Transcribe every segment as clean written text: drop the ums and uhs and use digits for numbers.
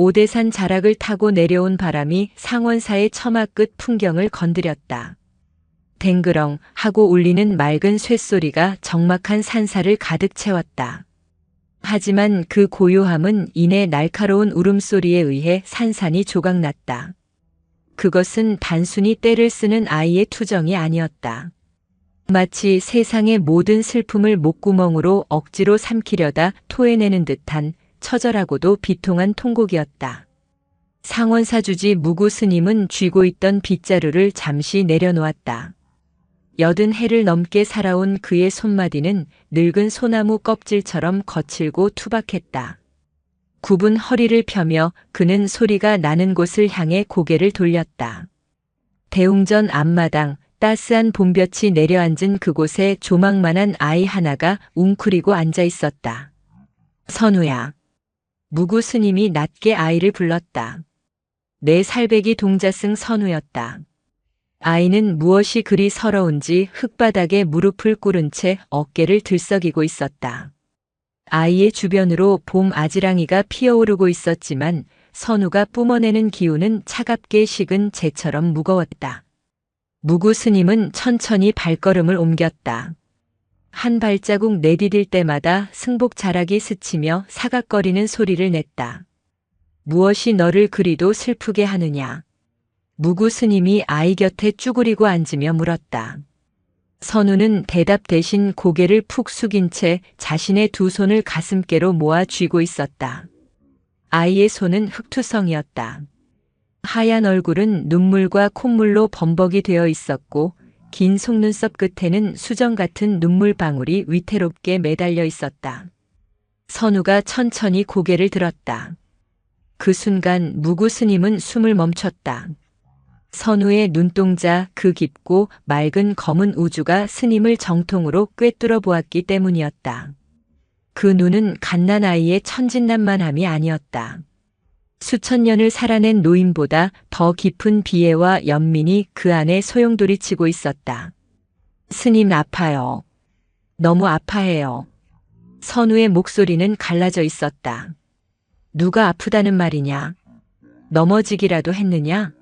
오대산 자락을 타고 내려온 바람이 상원사의 처마 끝 풍경을 건드렸다. 댕그렁 하고 울리는 맑은 쇳소리가 적막한 산사를 가득 채웠다. 하지만 그 고요함은 이내 날카로운 울음소리에 의해 산산이 조각났다. 그것은 단순히 떼를 쓰는 아이의 투정이 아니었다. 마치 세상의 모든 슬픔을 목구멍으로 억지로 삼키려다 토해내는 듯한 처절하고도 비통한 통곡이었다. 상원사 주지 무구 스님은 쥐고 있던 빗자루를 잠시 내려놓았다. 80해를 넘게 살아온 그의 손마디는 늙은 소나무 껍질처럼 거칠고 투박했다. 굽은 허리를 펴며 그는 소리가 나는 곳을 향해 고개를 돌렸다. 대웅전 앞마당, 따스한 봄볕이 내려앉은 그곳에 조망만한 아이 하나가 웅크리고 앉아 있었다. 선우야. 무구 스님이 낮게 아이를 불렀다. 내 살배기 동자승 선우였다. 아이는 무엇이 그리 서러운지 흙바닥에 무릎을 꿇은 채 어깨를 들썩이고 있었다. 아이의 주변으로 봄 아지랑이가 피어오르고 있었지만 선우가 뿜어내는 기운은 차갑게 식은 재처럼 무거웠다. 무구 스님은 천천히 발걸음을 옮겼다. 한 발자국 내디딜 때마다 승복 자락이 스치며 사각거리는 소리를 냈다. 무엇이 너를 그리도 슬프게 하느냐? 무구 스님이 아이 곁에 쭈그리고 앉으며 물었다. 선우는 대답 대신 고개를 푹 숙인 채 자신의 두 손을 가슴께로 모아 쥐고 있었다. 아이의 손은 흙투성이었다. 하얀 얼굴은 눈물과 콧물로 범벅이 되어 있었고 긴 속눈썹 끝에는 수정 같은 눈물방울이 위태롭게 매달려 있었다. 선우가 천천히 고개를 들었다. 그 순간 무구 스님은 숨을 멈췄다. 선우의 눈동자 그 깊고 맑은 검은 우주가 스님을 정통으로 꿰뚫어 보았기 때문이었다. 그 눈은 갓난아이의 천진난만함이 아니었다. 수천 년을 살아낸 노인보다 더 깊은 비애와 연민이 그 안에 소용돌이치고 있었다. 스님 아파요. 너무 아파해요. 선우의 목소리는 갈라져 있었다. 누가 아프다는 말이냐? 넘어지기라도 했느냐?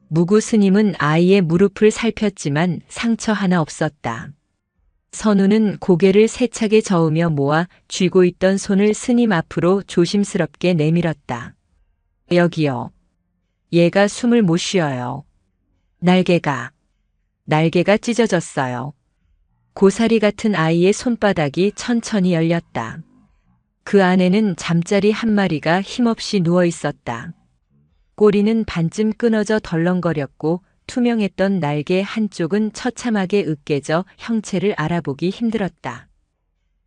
무구 스님은 아이의 무릎을 살폈지만 상처 하나 없었다. 선우는 고개를 세차게 저으며 모아 쥐고 있던 손을 스님 앞으로 조심스럽게 내밀었다. 여기요. 얘가 숨을 못 쉬어요. 날개가 찢어졌어요. 고사리 같은 아이의 손바닥이 천천히 열렸다. 그 안에는 잠자리 한 마리가 힘없이 누워 있었다. 꼬리는 반쯤 끊어져 덜렁거렸고 투명했던 날개 한쪽은 처참하게 으깨져 형체를 알아보기 힘들었다.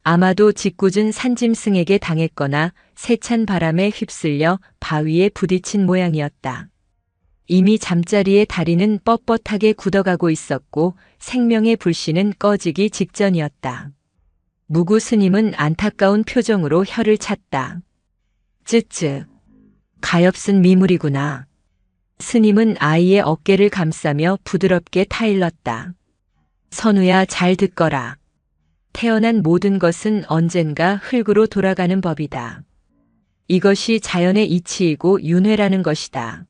아마도 짓궂은 산짐승에게 당했거나 세찬 바람에 휩쓸려 바위에 부딪힌 모양이었다. 이미 잠자리의 다리는 뻣뻣하게 굳어가고 있었고 생명의 불씨는 꺼지기 직전이었다. 무구 스님은 안타까운 표정으로 혀를 찼다. 쯔쯔. 가엾은 미물이구나. 스님은 아이의 어깨를 감싸며 부드럽게 타일렀다. 선우야 잘 듣거라. 태어난 모든 것은 언젠가 흙으로 돌아가는 법이다. 이것이 자연의 이치이고 윤회라는 것이다.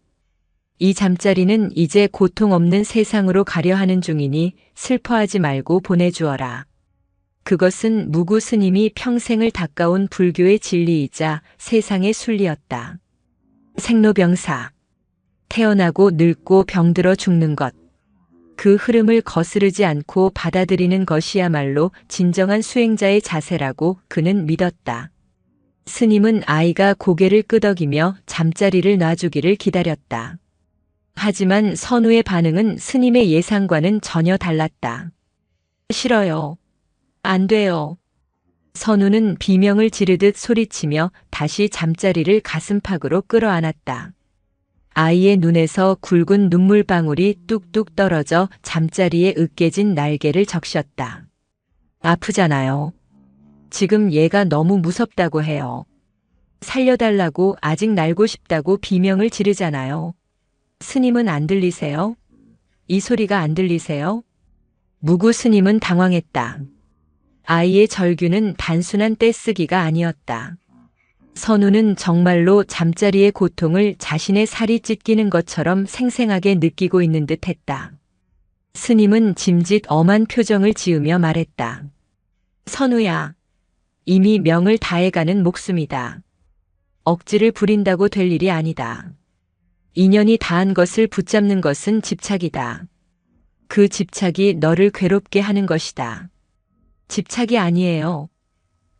이 잠자리는 이제 고통 없는 세상으로 가려 하는 중이니 슬퍼하지 말고 보내주어라. 그것은 무구 스님이 평생을 닦아온 불교의 진리이자 세상의 순리였다. 생로병사. 태어나고 늙고 병들어 죽는 것. 그 흐름을 거스르지 않고 받아들이는 것이야말로 진정한 수행자의 자세라고 그는 믿었다. 스님은 아이가 고개를 끄덕이며 잠자리를 놔주기를 기다렸다. 하지만 선우의 반응은 스님의 예상과는 전혀 달랐다. 싫어요. 안 돼요. 선우는 비명을 지르듯 소리치며 다시 잠자리를 가슴팍으로 끌어안았다. 아이의 눈에서 굵은 눈물방울이 뚝뚝 떨어져 잠자리에 으깨진 날개를 적셨다. 아프잖아요. 지금 얘가 너무 무섭다고 해요. 살려달라고 아직 날고 싶다고 비명을 지르잖아요. 스님은 안 들리세요? 이 소리가 안 들리세요? 무구 스님은 당황했다. 아이의 절규는 단순한 떼쓰기가 아니었다. 선우는 정말로 잠자리의 고통을 자신의 살이 찢기는 것처럼 생생하게 느끼고 있는 듯 했다. 스님은 짐짓 엄한 표정을 지으며 말했다. 선우야, 이미 명을 다해가는 목숨이다. 억지를 부린다고 될 일이 아니다. 인연이 다한 것을 붙잡는 것은 집착이다. 그 집착이 너를 괴롭게 하는 것이다. 집착이 아니에요.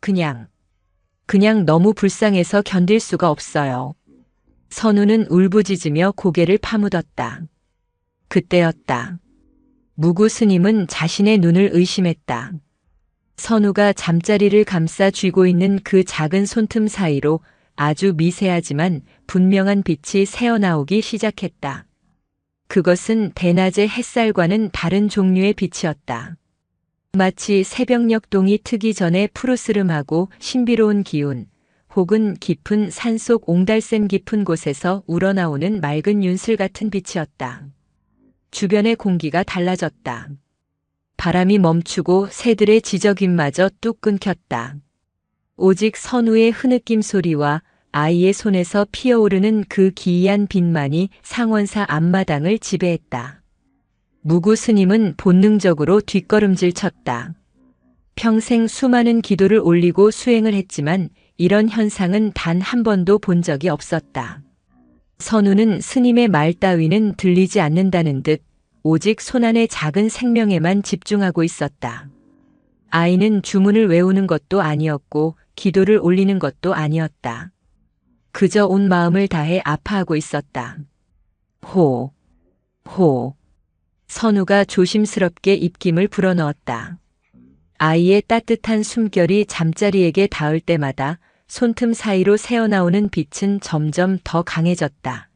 그냥 너무 불쌍해서 견딜 수가 없어요. 선우는 울부짖으며 고개를 파묻었다. 그때였다. 무구 스님은 자신의 눈을 의심했다. 선우가 잠자리를 감싸 쥐고 있는 그 작은 손틈 사이로 아주 미세하지만 분명한 빛이 새어나오기 시작했다. 그것은 대낮의 햇살과는 다른 종류의 빛이었다. 마치 새벽녘 동이 트기 전에 푸르스름하고 신비로운 기운, 혹은 깊은 산속 옹달샘 깊은 곳에서 우러나오는 맑은 윤슬 같은 빛이었다. 주변의 공기가 달라졌다. 바람이 멈추고 새들의 지저귀마저 뚝 끊겼다. 오직 선우의 흐느낌 소리와 아이의 손에서 피어오르는 그 기이한 빛만이 상원사 앞마당을 지배했다. 무구 스님은 본능적으로 뒷걸음질 쳤다. 평생 수많은 기도를 올리고 수행을 했지만 이런 현상은 단 한 번도 본 적이 없었다. 선우는 스님의 말 따위는 들리지 않는다는 듯 오직 손안의 작은 생명에만 집중하고 있었다. 아이는 주문을 외우는 것도 아니었고 기도를 올리는 것도 아니었다. 그저 온 마음을 다해 아파하고 있었다. 호, 호. 선우가 조심스럽게 입김을 불어넣었다. 아이의 따뜻한 숨결이 잠자리에게 닿을 때마다 손틈 사이로 새어나오는 빛은 점점 더 강해졌다.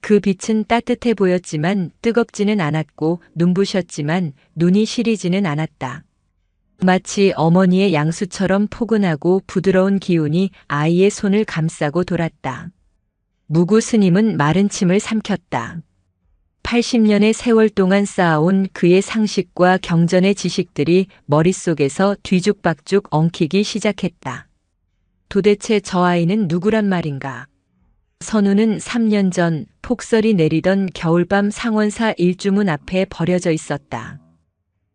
그 빛은 따뜻해 보였지만 뜨겁지는 않았고 눈부셨지만 눈이 시리지는 않았다. 마치 어머니의 양수처럼 포근하고 부드러운 기운이 아이의 손을 감싸고 돌았다. 무구 스님은 마른 침을 삼켰다. 80년의 세월 동안 쌓아온 그의 상식과 경전의 지식들이 머릿속에서 뒤죽박죽 엉키기 시작했다. 도대체 저 아이는 누구란 말인가? 선우는 3년 전 폭설이 내리던 겨울밤 상원사 일주문 앞에 버려져 있었다.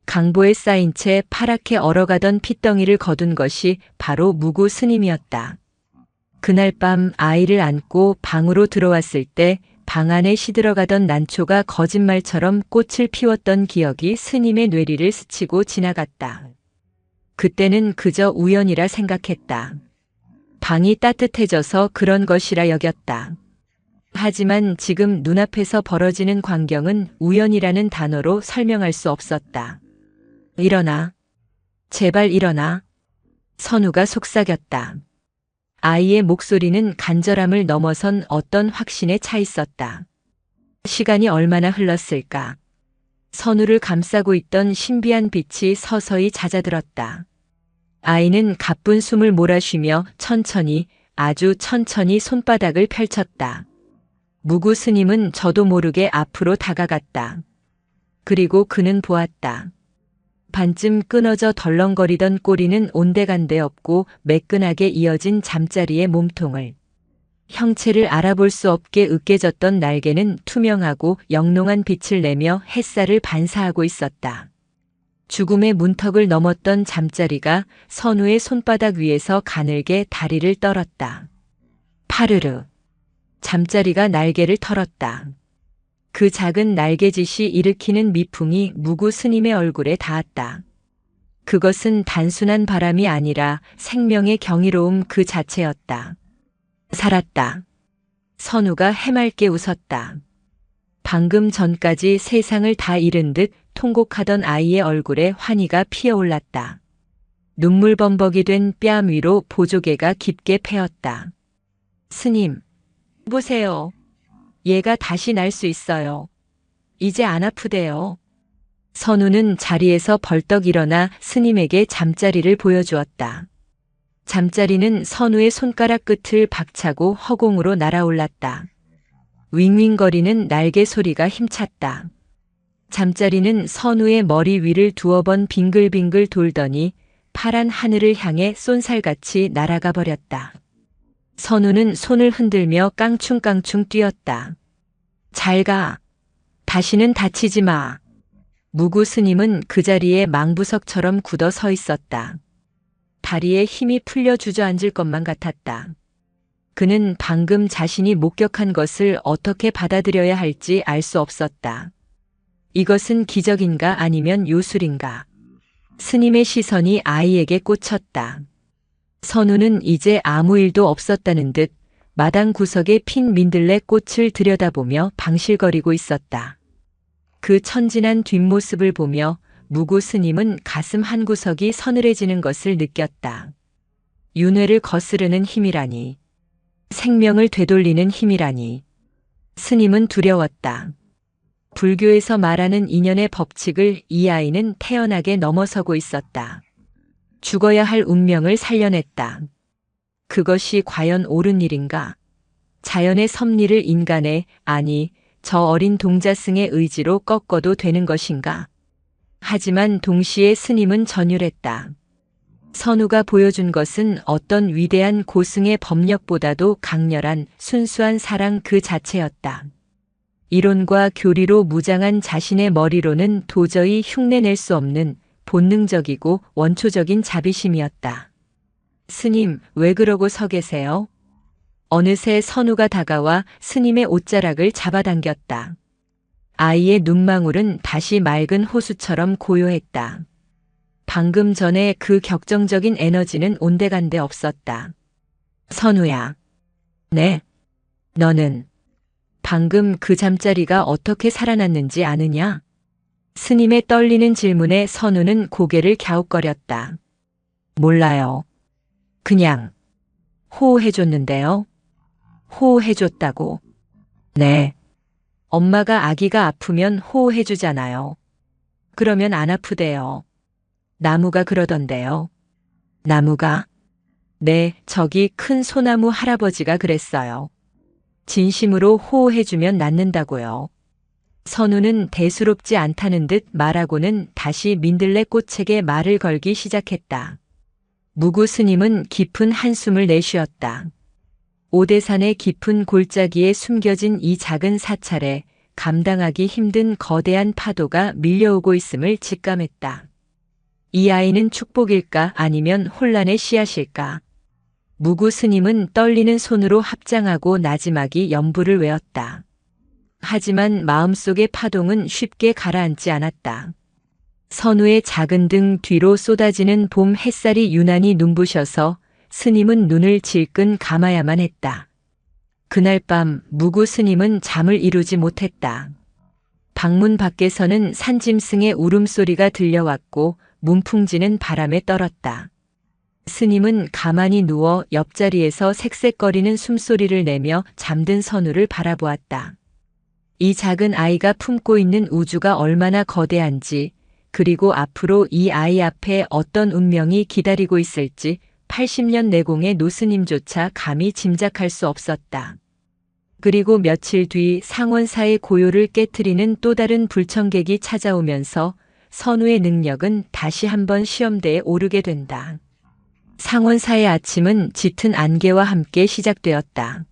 강보에 쌓인 채 파랗게 얼어가던 핏덩이를 거둔 것이 바로 무구 스님이었다. 그날 밤 아이를 안고 방으로 들어왔을 때 방 안에 시들어가던 난초가 거짓말처럼 꽃을 피웠던 기억이 스님의 뇌리를 스치고 지나갔다. 그때는 그저 우연이라 생각했다. 방이 따뜻해져서 그런 것이라 여겼다. 하지만 지금 눈앞에서 벌어지는 광경은 우연이라는 단어로 설명할 수 없었다. 일어나. 제발 일어나. 선우가 속삭였다. 아이의 목소리는 간절함을 넘어선 어떤 확신에 차 있었다. 시간이 얼마나 흘렀을까. 선우를 감싸고 있던 신비한 빛이 서서히 잦아들었다. 아이는 가쁜 숨을 몰아쉬며 천천히, 아주 천천히 손바닥을 펼쳤다. 무구 스님은 저도 모르게 앞으로 다가갔다. 그리고 그는 보았다. 반쯤 끊어져 덜렁거리던 꼬리는 온데간데 없고 매끈하게 이어진 잠자리의 몸통을. 형체를 알아볼 수 없게 으깨졌던 날개는 투명하고 영롱한 빛을 내며 햇살을 반사하고 있었다. 죽음의 문턱을 넘었던 잠자리가 선우의 손바닥 위에서 가늘게 다리를 떨었다. 파르르. 잠자리가 날개를 털었다. 그 작은 날개짓이 일으키는 미풍이 무구 스님의 얼굴에 닿았다. 그것은 단순한 바람이 아니라 생명의 경이로움 그 자체였다. 살았다. 선우가 해맑게 웃었다. 방금 전까지 세상을 다 잃은 듯 통곡하던 아이의 얼굴에 환희가 피어올랐다. 눈물범벅이 된 뺨 위로 보조개가 깊게 패었다. 스님, 보세요. 얘가 다시 날 수 있어요. 이제 안 아프대요. 선우는 자리에서 벌떡 일어나 스님에게 잠자리를 보여주었다. 잠자리는 선우의 손가락 끝을 박차고 허공으로 날아올랐다. 윙윙거리는 날개 소리가 힘찼다. 잠자리는 선우의 머리 위를 두어 번 빙글빙글 돌더니 파란 하늘을 향해 쏜살같이 날아가 버렸다. 선우는 손을 흔들며 깡충깡충 뛰었다. 잘 가. 다시는 다치지 마. 무구 스님은 그 자리에 망부석처럼 굳어 서 있었다. 다리에 힘이 풀려 주저앉을 것만 같았다. 그는 방금 자신이 목격한 것을 어떻게 받아들여야 할지 알 수 없었다. 이것은 기적인가 아니면 요술인가? 스님의 시선이 아이에게 꽂혔다. 선우는 이제 아무 일도 없었다는 듯 마당 구석에 핀 민들레 꽃을 들여다보며 방실거리고 있었다. 그 천진한 뒷모습을 보며 무구 스님은 가슴 한구석이 서늘해지는 것을 느꼈다. 윤회를 거스르는 힘이라니. 생명을 되돌리는 힘이라니. 스님은 두려웠다. 불교에서 말하는 인연의 법칙을 이 아이는 태연하게 넘어서고 있었다. 죽어야 할 운명을 살려냈다. 그것이 과연 옳은 일인가? 자연의 섭리를 인간의, 아니, 저 어린 동자승의 의지로 꺾어도 되는 것인가? 하지만 동시에 스님은 전율했다. 선우가 보여준 것은 어떤 위대한 고승의 법력보다도 강렬한 순수한 사랑 그 자체였다. 이론과 교리로 무장한 자신의 머리로는 도저히 흉내낼 수 없는 본능적이고 원초적인 자비심이었다. 스님, 왜 그러고 서 계세요? 어느새 선우가 다가와 스님의 옷자락을 잡아당겼다. 아이의 눈망울은 다시 맑은 호수처럼 고요했다. 방금 전에 그 격정적인 에너지는 온데간데 없었다. 선우야. 네. 너는 방금 그 잠자리가 어떻게 살아났는지 아느냐? 스님의 떨리는 질문에 선우는 고개를 갸웃거렸다. 몰라요. 그냥 호호해줬는데요. 호호해줬다고. 네. 엄마가 아기가 아프면 호호해주잖아요. 그러면 안 아프대요. 나무가 그러던데요. 나무가? 네, 저기 큰 소나무 할아버지가 그랬어요. 진심으로 호호해주면 낫는다고요. 선우는 대수롭지 않다는 듯 말하고는 다시 민들레 꽃에게 말을 걸기 시작했다. 무구 스님은 깊은 한숨을 내쉬었다. 오대산의 깊은 골짜기에 숨겨진 이 작은 사찰에 감당하기 힘든 거대한 파도가 밀려오고 있음을 직감했다. 이 아이는 축복일까 아니면 혼란의 씨앗일까? 무구 스님은 떨리는 손으로 합장하고 나지막이 연부를 외웠다. 하지만 마음속의 파동은 쉽게 가라앉지 않았다. 선우의 작은 등 뒤로 쏟아지는 봄 햇살이 유난히 눈부셔서 스님은 눈을 질끈 감아야만 했다. 그날 밤 무구 스님은 잠을 이루지 못했다. 방문 밖에서는 산짐승의 울음소리가 들려왔고 문풍지는 바람에 떨었다. 스님은 가만히 누워 옆자리에서 색색거리는 숨소리를 내며 잠든 선우를 바라보았다. 이 작은 아이가 품고 있는 우주가 얼마나 거대한지, 그리고 앞으로 이 아이 앞에 어떤 운명이 기다리고 있을지 80년 내공의 노스님조차 감히 짐작할 수 없었다. 그리고 며칠 뒤 상원사의 고요를 깨트리는 또 다른 불청객이 찾아오면서 선우의 능력은 다시 한번 시험대에 오르게 된다. 상원사의 아침은 짙은 안개와 함께 시작되었다.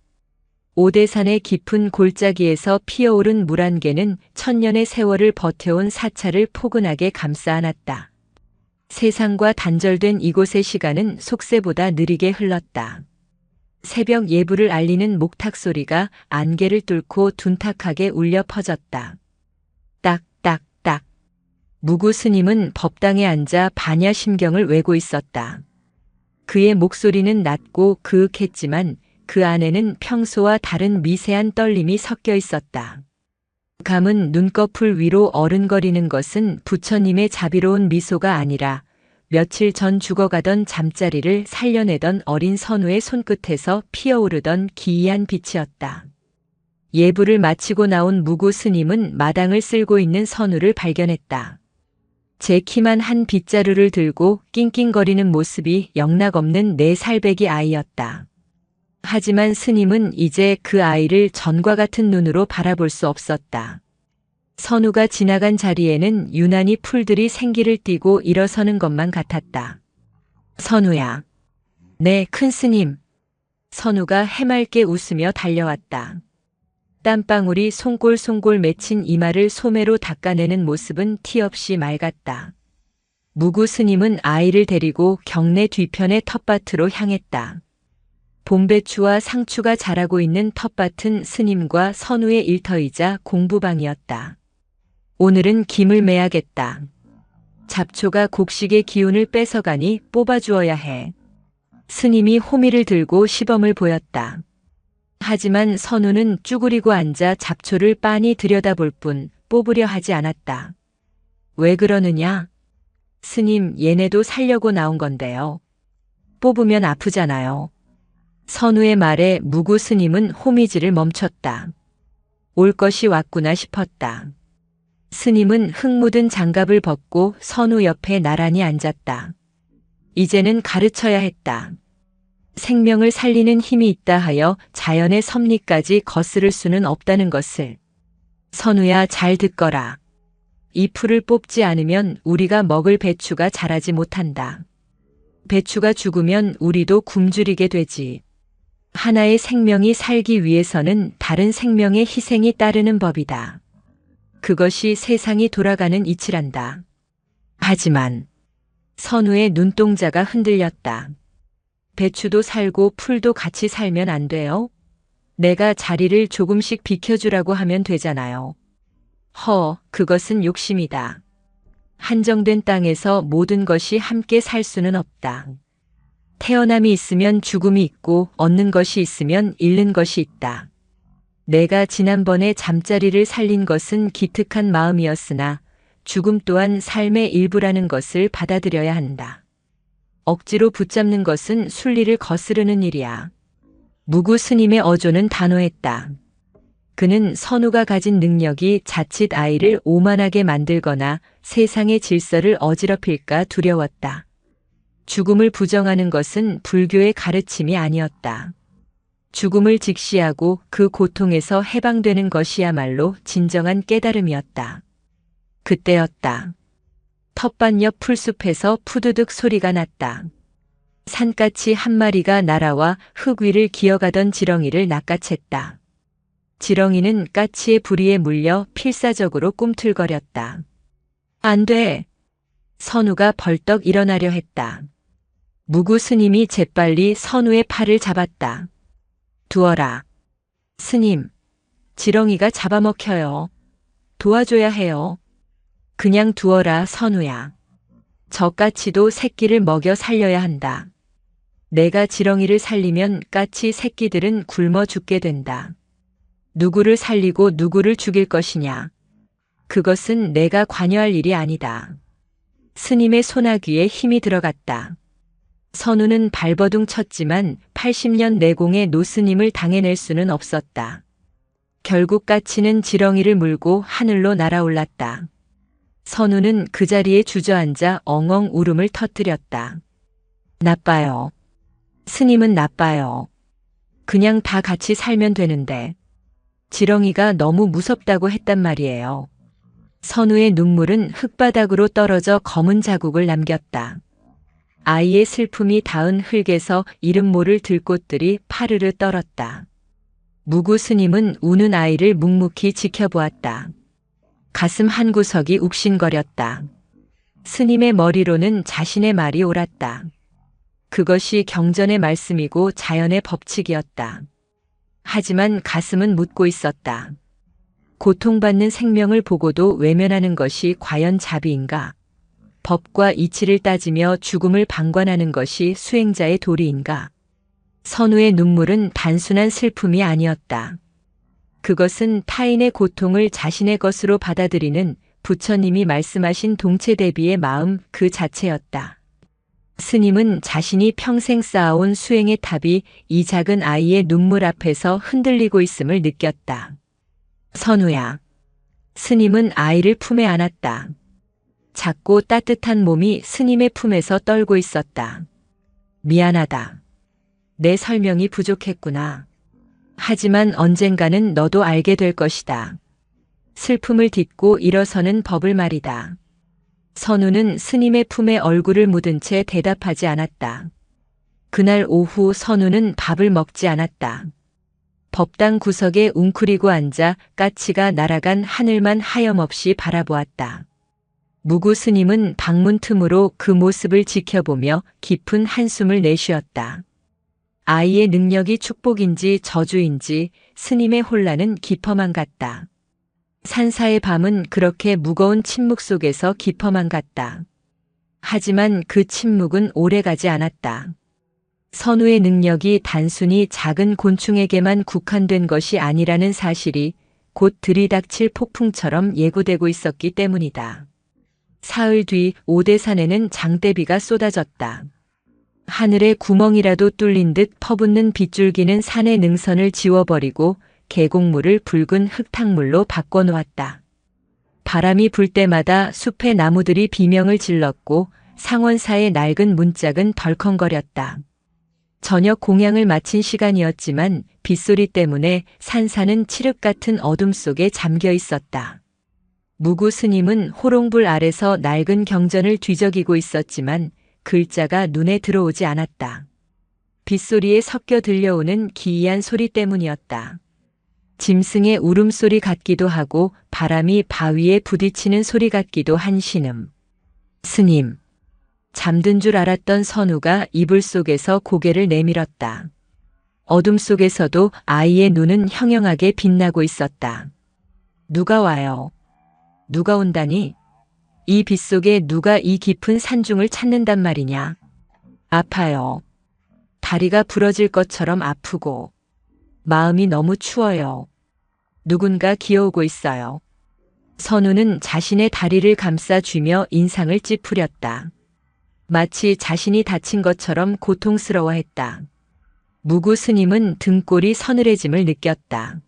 오대산의 깊은 골짜기에서 피어오른 물안개는 천년의 세월을 버텨온 사찰을 포근하게 감싸 안았다. 세상과 단절된 이곳의 시간은 속세보다 느리게 흘렀다. 새벽 예불을 알리는 목탁 소리가 안개를 뚫고 둔탁하게 울려 퍼졌다. 딱딱딱. 무구 스님은 법당에 앉아 반야심경을 외고 있었다. 그의 목소리는 낮고 그윽했지만 그 안에는 평소와 다른 미세한 떨림이 섞여 있었다. 감은 눈꺼풀 위로 어른거리는 것은 부처님의 자비로운 미소가 아니라 며칠 전 죽어가던 잠자리를 살려내던 어린 선우의 손끝에서 피어오르던 기이한 빛이었다. 예불을 마치고 나온 무구 스님은 마당을 쓸고 있는 선우를 발견했다. 제 키만 한 빗자루를 들고 낑낑거리는 모습이 영락없는 4살배기 아이였다. 하지만 스님은 이제 그 아이를 전과 같은 눈으로 바라볼 수 없었다. 선우가 지나간 자리에는 유난히 풀들이 생기를 띠고 일어서는 것만 같았다. 선우야. 네, 큰 스님. 선우가 해맑게 웃으며 달려왔다. 땀방울이 송골송골 맺힌 이마를 소매로 닦아내는 모습은 티 없이 맑았다. 무구 스님은 아이를 데리고 경내 뒤편의 텃밭으로 향했다. 봄배추와 상추가 자라고 있는 텃밭은 스님과 선우의 일터이자 공부방이었다. 오늘은 김을 매야겠다. 잡초가 곡식의 기운을 뺏어가니 뽑아주어야 해. 스님이 호미를 들고 시범을 보였다. 하지만 선우는 쭈그리고 앉아 잡초를 빤히 들여다볼 뿐 뽑으려 하지 않았다. 왜 그러느냐? 스님, 얘네도 살려고 나온 건데요. 뽑으면 아프잖아요. 선우의 말에 무구 스님은 호미질을 멈췄다. 올 것이 왔구나 싶었다. 스님은 흙 묻은 장갑을 벗고 선우 옆에 나란히 앉았다. 이제는 가르쳐야 했다. 생명을 살리는 힘이 있다 하여 자연의 섭리까지 거스를 수는 없다는 것을. 선우야, 잘 듣거라. 이 풀을 뽑지 않으면 우리가 먹을 배추가 자라지 못한다. 배추가 죽으면 우리도 굶주리게 되지. 하나의 생명이 살기 위해서는 다른 생명의 희생이 따르는 법이다. 그것이 세상이 돌아가는 이치란다. 하지만 선우의 눈동자가 흔들렸다. 배추도 살고 풀도 같이 살면 안 돼요? 내가 자리를 조금씩 비켜주라고 하면 되잖아요. 그것은 욕심이다. 한정된 땅에서 모든 것이 함께 살 수는 없다. 태어남이 있으면 죽음이 있고 얻는 것이 있으면 잃는 것이 있다. 내가 지난번에 잠자리를 살린 것은 기특한 마음이었으나 죽음 또한 삶의 일부라는 것을 받아들여야 한다. 억지로 붙잡는 것은 순리를 거스르는 일이야. 무구 스님의 어조는 단호했다. 그는 선우가 가진 능력이 자칫 아이를 오만하게 만들거나 세상의 질서를 어지럽힐까 두려웠다. 죽음을 부정하는 것은 불교의 가르침이 아니었다. 죽음을 직시하고 그 고통에서 해방되는 것이야말로 진정한 깨달음이었다. 그때였다. 텃밭 옆 풀숲에서 푸드득 소리가 났다. 산까치 한 마리가 날아와 흙 위를 기어가던 지렁이를 낚아챘다. 지렁이는 까치의 부리에 물려 필사적으로 꿈틀거렸다. 안 돼! 선우가 벌떡 일어나려 했다. 무구 스님이 재빨리 선우의 팔을 잡았다. 두어라. 스님, 지렁이가 잡아먹혀요. 도와줘야 해요. 그냥 두어라, 선우야. 저 까치도 새끼를 먹여 살려야 한다. 내가 지렁이를 살리면 까치 새끼들은 굶어 죽게 된다. 누구를 살리고 누구를 죽일 것이냐. 그것은 내가 관여할 일이 아니다. 스님의 소나귀에 힘이 들어갔다. 선우는 발버둥 쳤지만 80년 내공의 노스님을 당해낼 수는 없었다. 결국 까치는 지렁이를 물고 하늘로 날아올랐다. 선우는 그 자리에 주저앉아 엉엉 울음을 터뜨렸다. 나빠요. 스님은 나빠요. 그냥 다 같이 살면 되는데. 지렁이가 너무 무섭다고 했단 말이에요. 선우의 눈물은 흙바닥으로 떨어져 검은 자국을 남겼다. 아이의 슬픔이 닿은 흙에서 이름 모를 들꽃들이 파르르 떨었다. 무구 스님은 우는 아이를 묵묵히 지켜보았다. 가슴 한구석이 욱신거렸다. 스님의 머리로는 자신의 말이 옳았다. 그것이 경전의 말씀이고 자연의 법칙이었다. 하지만 가슴은 묻고 있었다. 고통받는 생명을 보고도 외면하는 것이 과연 자비인가? 법과 이치를 따지며 죽음을 방관하는 것이 수행자의 도리인가? 선우의 눈물은 단순한 슬픔이 아니었다. 그것은 타인의 고통을 자신의 것으로 받아들이는 부처님이 말씀하신 동체대비의 마음 그 자체였다. 스님은 자신이 평생 쌓아온 수행의 탑이 이 작은 아이의 눈물 앞에서 흔들리고 있음을 느꼈다. 선우야. 스님은 아이를 품에 안았다. 작고 따뜻한 몸이 스님의 품에서 떨고 있었다. 미안하다. 내 설명이 부족했구나. 하지만 언젠가는 너도 알게 될 것이다. 슬픔을 딛고 일어서는 법을 말이다. 선우는 스님의 품에 얼굴을 묻은 채 대답하지 않았다. 그날 오후 선우는 밥을 먹지 않았다. 법당 구석에 웅크리고 앉아 까치가 날아간 하늘만 하염없이 바라보았다. 무구 스님은 방문 틈으로 그 모습을 지켜보며 깊은 한숨을 내쉬었다. 아이의 능력이 축복인지 저주인지 스님의 혼란은 깊어만 갔다. 산사의 밤은 그렇게 무거운 침묵 속에서 깊어만 갔다. 하지만 그 침묵은 오래가지 않았다. 선우의 능력이 단순히 작은 곤충에게만 국한된 것이 아니라는 사실이 곧 들이닥칠 폭풍처럼 예고되고 있었기 때문이다. 사흘 뒤 오대산에는 장대비가 쏟아졌다. 하늘에 구멍이라도 뚫린 듯 퍼붓는 빗줄기는 산의 능선을 지워버리고 계곡물을 붉은 흙탕물로 바꿔놓았다. 바람이 불 때마다 숲의 나무들이 비명을 질렀고 상원사의 낡은 문짝은 덜컹거렸다. 저녁 공양을 마친 시간이었지만 빗소리 때문에 산사는 칠흑 같은 어둠 속에 잠겨 있었다. 무구 스님은 호롱불 아래서 낡은 경전을 뒤적이고 있었지만 글자가 눈에 들어오지 않았다. 빗소리에 섞여 들려오는 기이한 소리 때문이었다. 짐승의 울음소리 같기도 하고 바람이 바위에 부딪히는 소리 같기도 한 신음. 스님. 잠든 줄 알았던 선우가 이불 속에서 고개를 내밀었다. 어둠 속에서도 아이의 눈은 형형하게 빛나고 있었다. 누가 와요? 누가 온다니? 이 빗속에 누가 이 깊은 산중을 찾는단 말이냐? 아파요. 다리가 부러질 것처럼 아프고 마음이 너무 추워요. 누군가 기어오고 있어요. 선우는 자신의 다리를 감싸쥐며 인상을 찌푸렸다. 마치 자신이 다친 것처럼 고통스러워했다. 무구 스님은 등골이 서늘해짐을 느꼈다.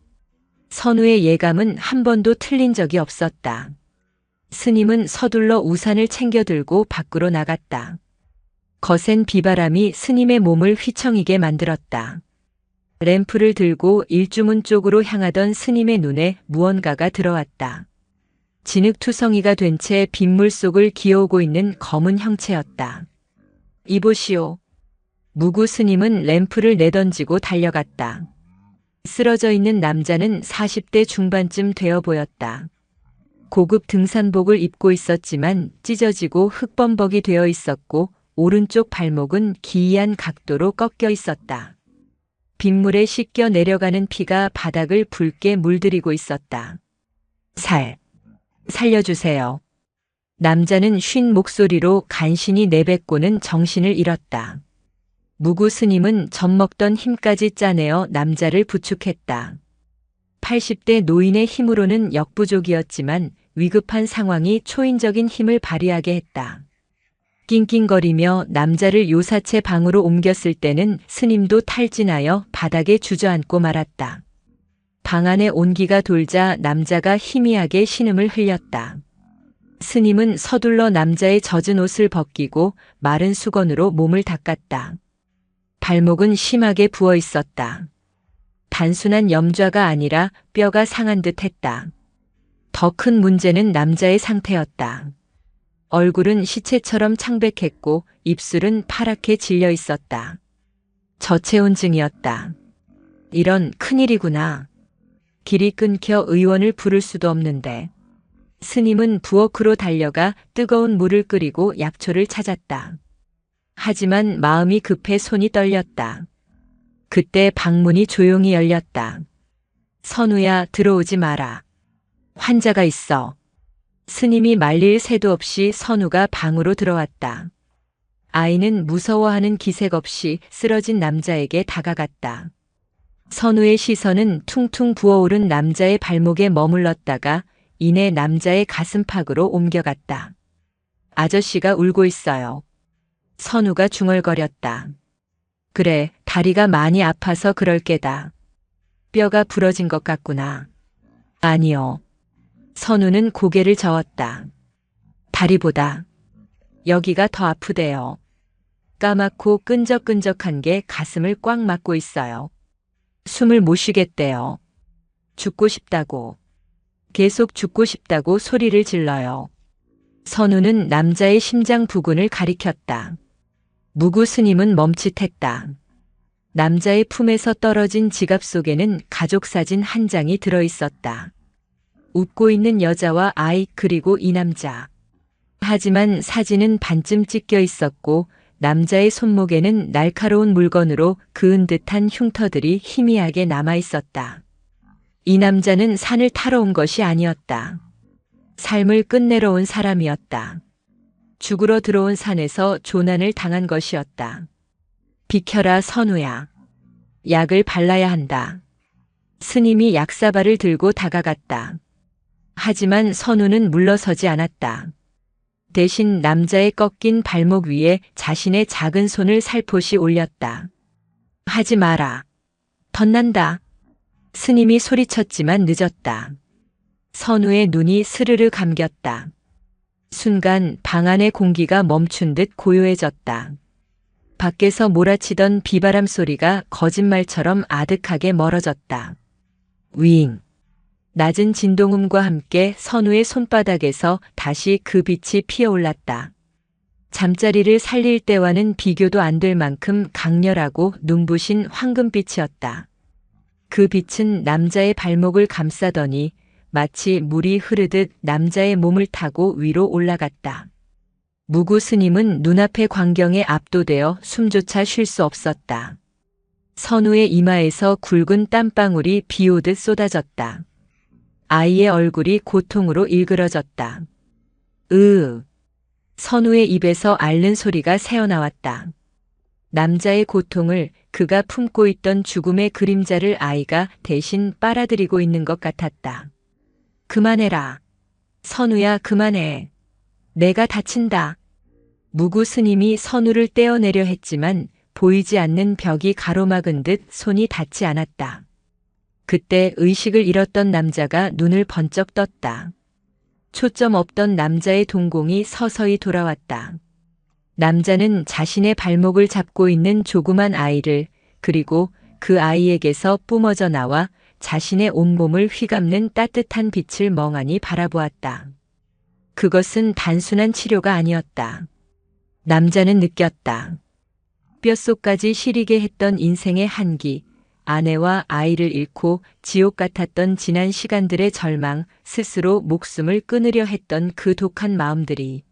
선우의 예감은 한 번도 틀린 적이 없었다. 스님은 서둘러 우산을 챙겨 들고 밖으로 나갔다. 거센 비바람이 스님의 몸을 휘청이게 만들었다. 램프를 들고 일주문 쪽으로 향하던 스님의 눈에 무언가가 들어왔다. 진흙투성이가 된 채 빗물 속을 기어오고 있는 검은 형체였다. 이보시오. 무구 스님은 램프를 내던지고 달려갔다. 쓰러져 있는 남자는 40대 중반쯤 되어 보였다. 고급 등산복을 입고 있었지만 찢어지고 흙범벅이 되어 있었고 오른쪽 발목은 기이한 각도로 꺾여 있었다. 빗물에 씻겨 내려가는 피가 바닥을 붉게 물들이고 있었다. 살려주세요. 남자는 쉰 목소리로 간신히 내뱉고는 정신을 잃었다. 무구 스님은 젖먹던 힘까지 짜내어 남자를 부축했다. 80대 노인의 힘으로는 역부족이었지만 위급한 상황이 초인적인 힘을 발휘하게 했다. 낑낑거리며 남자를 요사체 방으로 옮겼을 때는 스님도 탈진하여 바닥에 주저앉고 말았다. 방 안에 온기가 돌자 남자가 희미하게 신음을 흘렸다. 스님은 서둘러 남자의 젖은 옷을 벗기고 마른 수건으로 몸을 닦았다. 발목은 심하게 부어 있었다. 단순한 염좌가 아니라 뼈가 상한 듯 했다. 더 큰 문제는 남자의 상태였다. 얼굴은 시체처럼 창백했고 입술은 파랗게 질려 있었다. 저체온증이었다. 이런 큰일이구나. 길이 끊겨 의원을 부를 수도 없는데. 스님은 부엌으로 달려가 뜨거운 물을 끓이고 약초를 찾았다. 하지만 마음이 급해 손이 떨렸다. 그때 방문이 조용히 열렸다. 선우야, 들어오지 마라. 환자가 있어. 스님이 말릴 새도 없이 선우가 방으로 들어왔다. 아이는 무서워하는 기색 없이 쓰러진 남자에게 다가갔다. 선우의 시선은 퉁퉁 부어오른 남자의 발목에 머물렀다가 이내 남자의 가슴팍으로 옮겨갔다. 아저씨가 울고 있어요. 선우가 중얼거렸다. 그래, 다리가 많이 아파서 그럴 게다. 뼈가 부러진 것 같구나. 아니요. 선우는 고개를 저었다. 다리보다 여기가 더 아프대요. 까맣고 끈적끈적한 게 가슴을 꽉 막고 있어요. 숨을 못 쉬겠대요. 죽고 싶다고. 계속 죽고 싶다고 소리를 질러요. 선우는 남자의 심장 부근을 가리켰다. 무구 스님은 멈칫했다. 남자의 품에서 떨어진 지갑 속에는 가족 사진 한 장이 들어있었다. 웃고 있는 여자와 아이 그리고 이 남자. 하지만 사진은 반쯤 찢겨 있었고 남자의 손목에는 날카로운 물건으로 그은 듯한 흉터들이 희미하게 남아 있었다. 이 남자는 산을 타러 온 것이 아니었다. 삶을 끝내러 온 사람이었다. 죽으러 들어온 산에서 조난을 당한 것이었다. 비켜라 선우야. 약을 발라야 한다. 스님이 약사발을 들고 다가갔다. 하지만 선우는 물러서지 않았다. 대신 남자의 꺾인 발목 위에 자신의 작은 손을 살포시 올렸다. 하지 마라. 덧난다. 스님이 소리쳤지만 늦었다. 선우의 눈이 스르르 감겼다. 순간 방 안의 공기가 멈춘 듯 고요해졌다. 밖에서 몰아치던 비바람 소리가 거짓말처럼 아득하게 멀어졌다. 윙. 낮은 진동음과 함께 선우의 손바닥에서 다시 그 빛이 피어올랐다. 잠자리를 살릴 때와는 비교도 안 될 만큼 강렬하고 눈부신 황금빛이었다. 그 빛은 남자의 발목을 감싸더니 마치 물이 흐르듯 남자의 몸을 타고 위로 올라갔다. 무구 스님은 눈앞의 광경에 압도되어 숨조차 쉴 수 없었다. 선우의 이마에서 굵은 땀방울이 비오듯 쏟아졌다. 아이의 얼굴이 고통으로 일그러졌다. 선우의 입에서 앓는 소리가 새어나왔다. 남자의 고통을, 그가 품고 있던 죽음의 그림자를 아이가 대신 빨아들이고 있는 것 같았다. 그만해라. 선우야, 그만해. 내가 다친다. 무구 스님이 선우를 떼어내려 했지만 보이지 않는 벽이 가로막은 듯 손이 닿지 않았다. 그때 의식을 잃었던 남자가 눈을 번쩍 떴다. 초점 없던 남자의 동공이 서서히 돌아왔다. 남자는 자신의 발목을 잡고 있는 조그만 아이를, 그리고 그 아이에게서 뿜어져 나와 자신의 온몸을 휘감는 따뜻한 빛을 멍하니 바라보았다. 그것은 단순한 치료가 아니었다. 남자는 느꼈다. 뼛속까지 시리게 했던 인생의 한기, 아내와 아이를 잃고 지옥 같았던 지난 시간들의 절망, 스스로 목숨을 끊으려 했던 그 독한 마음들이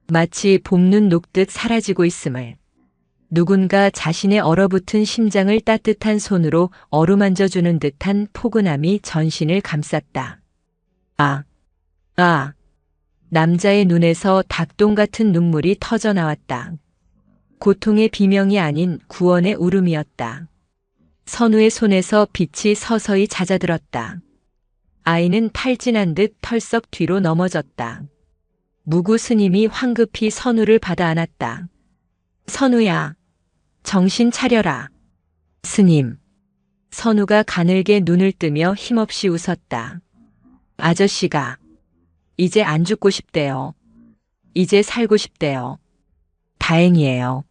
마치 봄눈 녹듯 사라지고 있음을, 누군가 자신의 얼어붙은 심장을 따뜻한 손으로 어루만져주는 듯한 포근함이 전신을 감쌌다. 남자의 눈에서 닭똥 같은 눈물이 터져 나왔다. 고통의 비명이 아닌 구원의 울음이었다. 선우의 손에서 빛이 서서히 잦아들었다. 아이는 탈진한 듯 털썩 뒤로 넘어졌다. 무구 스님이 황급히 선우를 받아 안았다. 선우야, 정신 차려라. 스님. 선우가 가늘게 눈을 뜨며 힘없이 웃었다. 아저씨가 이제 안 죽고 싶대요. 이제 살고 싶대요. 다행이에요.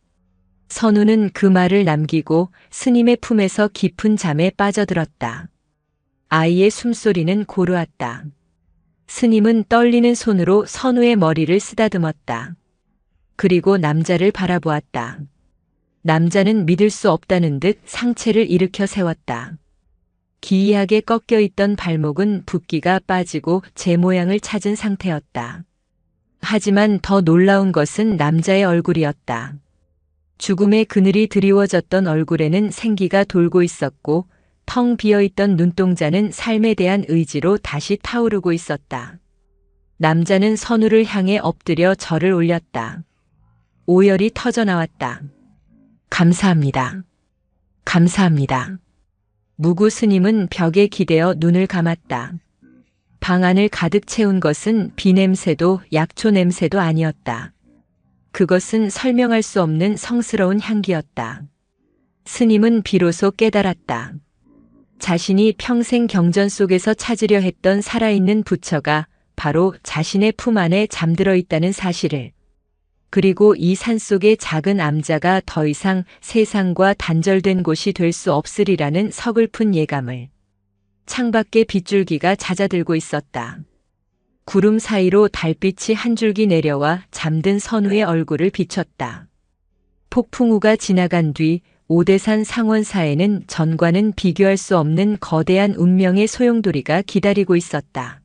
선우는 그 말을 남기고 스님의 품에서 깊은 잠에 빠져들었다. 아이의 숨소리는 고르았다. 스님은 떨리는 손으로 선우의 머리를 쓰다듬었다. 그리고 남자를 바라보았다. 남자는 믿을 수 없다는 듯 상체를 일으켜 세웠다. 기이하게 꺾여 있던 발목은 붓기가 빠지고 제 모양을 찾은 상태였다. 하지만 더 놀라운 것은 남자의 얼굴이었다. 죽음의 그늘이 드리워졌던 얼굴에는 생기가 돌고 있었고 텅 비어있던 눈동자는 삶에 대한 의지로 다시 타오르고 있었다. 남자는 선우를 향해 엎드려 절을 올렸다. 오열이 터져 나왔다. 감사합니다. 감사합니다. 무구 스님은 벽에 기대어 눈을 감았다. 방 안을 가득 채운 것은 비냄새도 약초 냄새도 아니었다. 그것은 설명할 수 없는 성스러운 향기였다. 스님은 비로소 깨달았다. 자신이 평생 경전 속에서 찾으려 했던 살아있는 부처가 바로 자신의 품 안에 잠들어 있다는 사실을, 그리고 이 산속의 작은 암자가 더 이상 세상과 단절된 곳이 될 수 없으리라는 서글픈 예감을. 창밖에 빗줄기가 잦아들고 있었다. 구름 사이로 달빛이 한 줄기 내려와 잠든 선우의 얼굴을 비췄다. 폭풍우가 지나간 뒤 오대산 상원사에는 전과는 비교할 수 없는 거대한 운명의 소용돌이가 기다리고 있었다.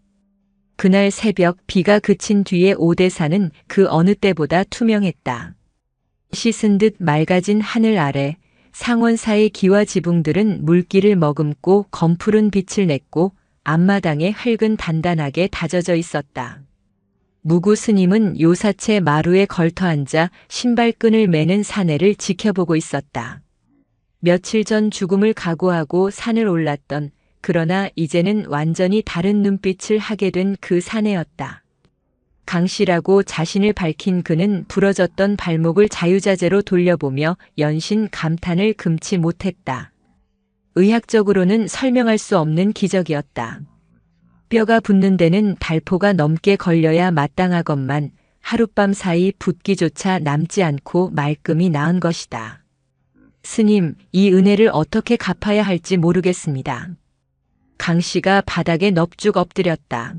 그날 새벽 비가 그친 뒤에 오대산은 그 어느 때보다 투명했다. 씻은 듯 맑아진 하늘 아래 상원사의 기와 지붕들은 물기를 머금고 검푸른 빛을 냈고 앞마당에 흙은 단단하게 다져져 있었다. 무구 스님은 요사체 마루에 걸터앉아 신발끈을 매는 사내를 지켜보고 있었다. 며칠 전 죽음을 각오하고 산을 올랐던, 그러나 이제는 완전히 다른 눈빛을 하게 된 그 사내였다. 강씨라고 자신을 밝힌 그는 부러졌던 발목을 자유자재로 돌려보며 연신 감탄을 금치 못했다. 의학적으로는 설명할 수 없는 기적이었다. 뼈가 붙는 데는 달포가 넘게 걸려야 마땅하건만 하룻밤 사이 붓기조차 남지 않고 말끔히 나은 것이다. 스님, 이 은혜를 어떻게 갚아야 할지 모르겠습니다. 강씨가 바닥에 넙죽 엎드렸다.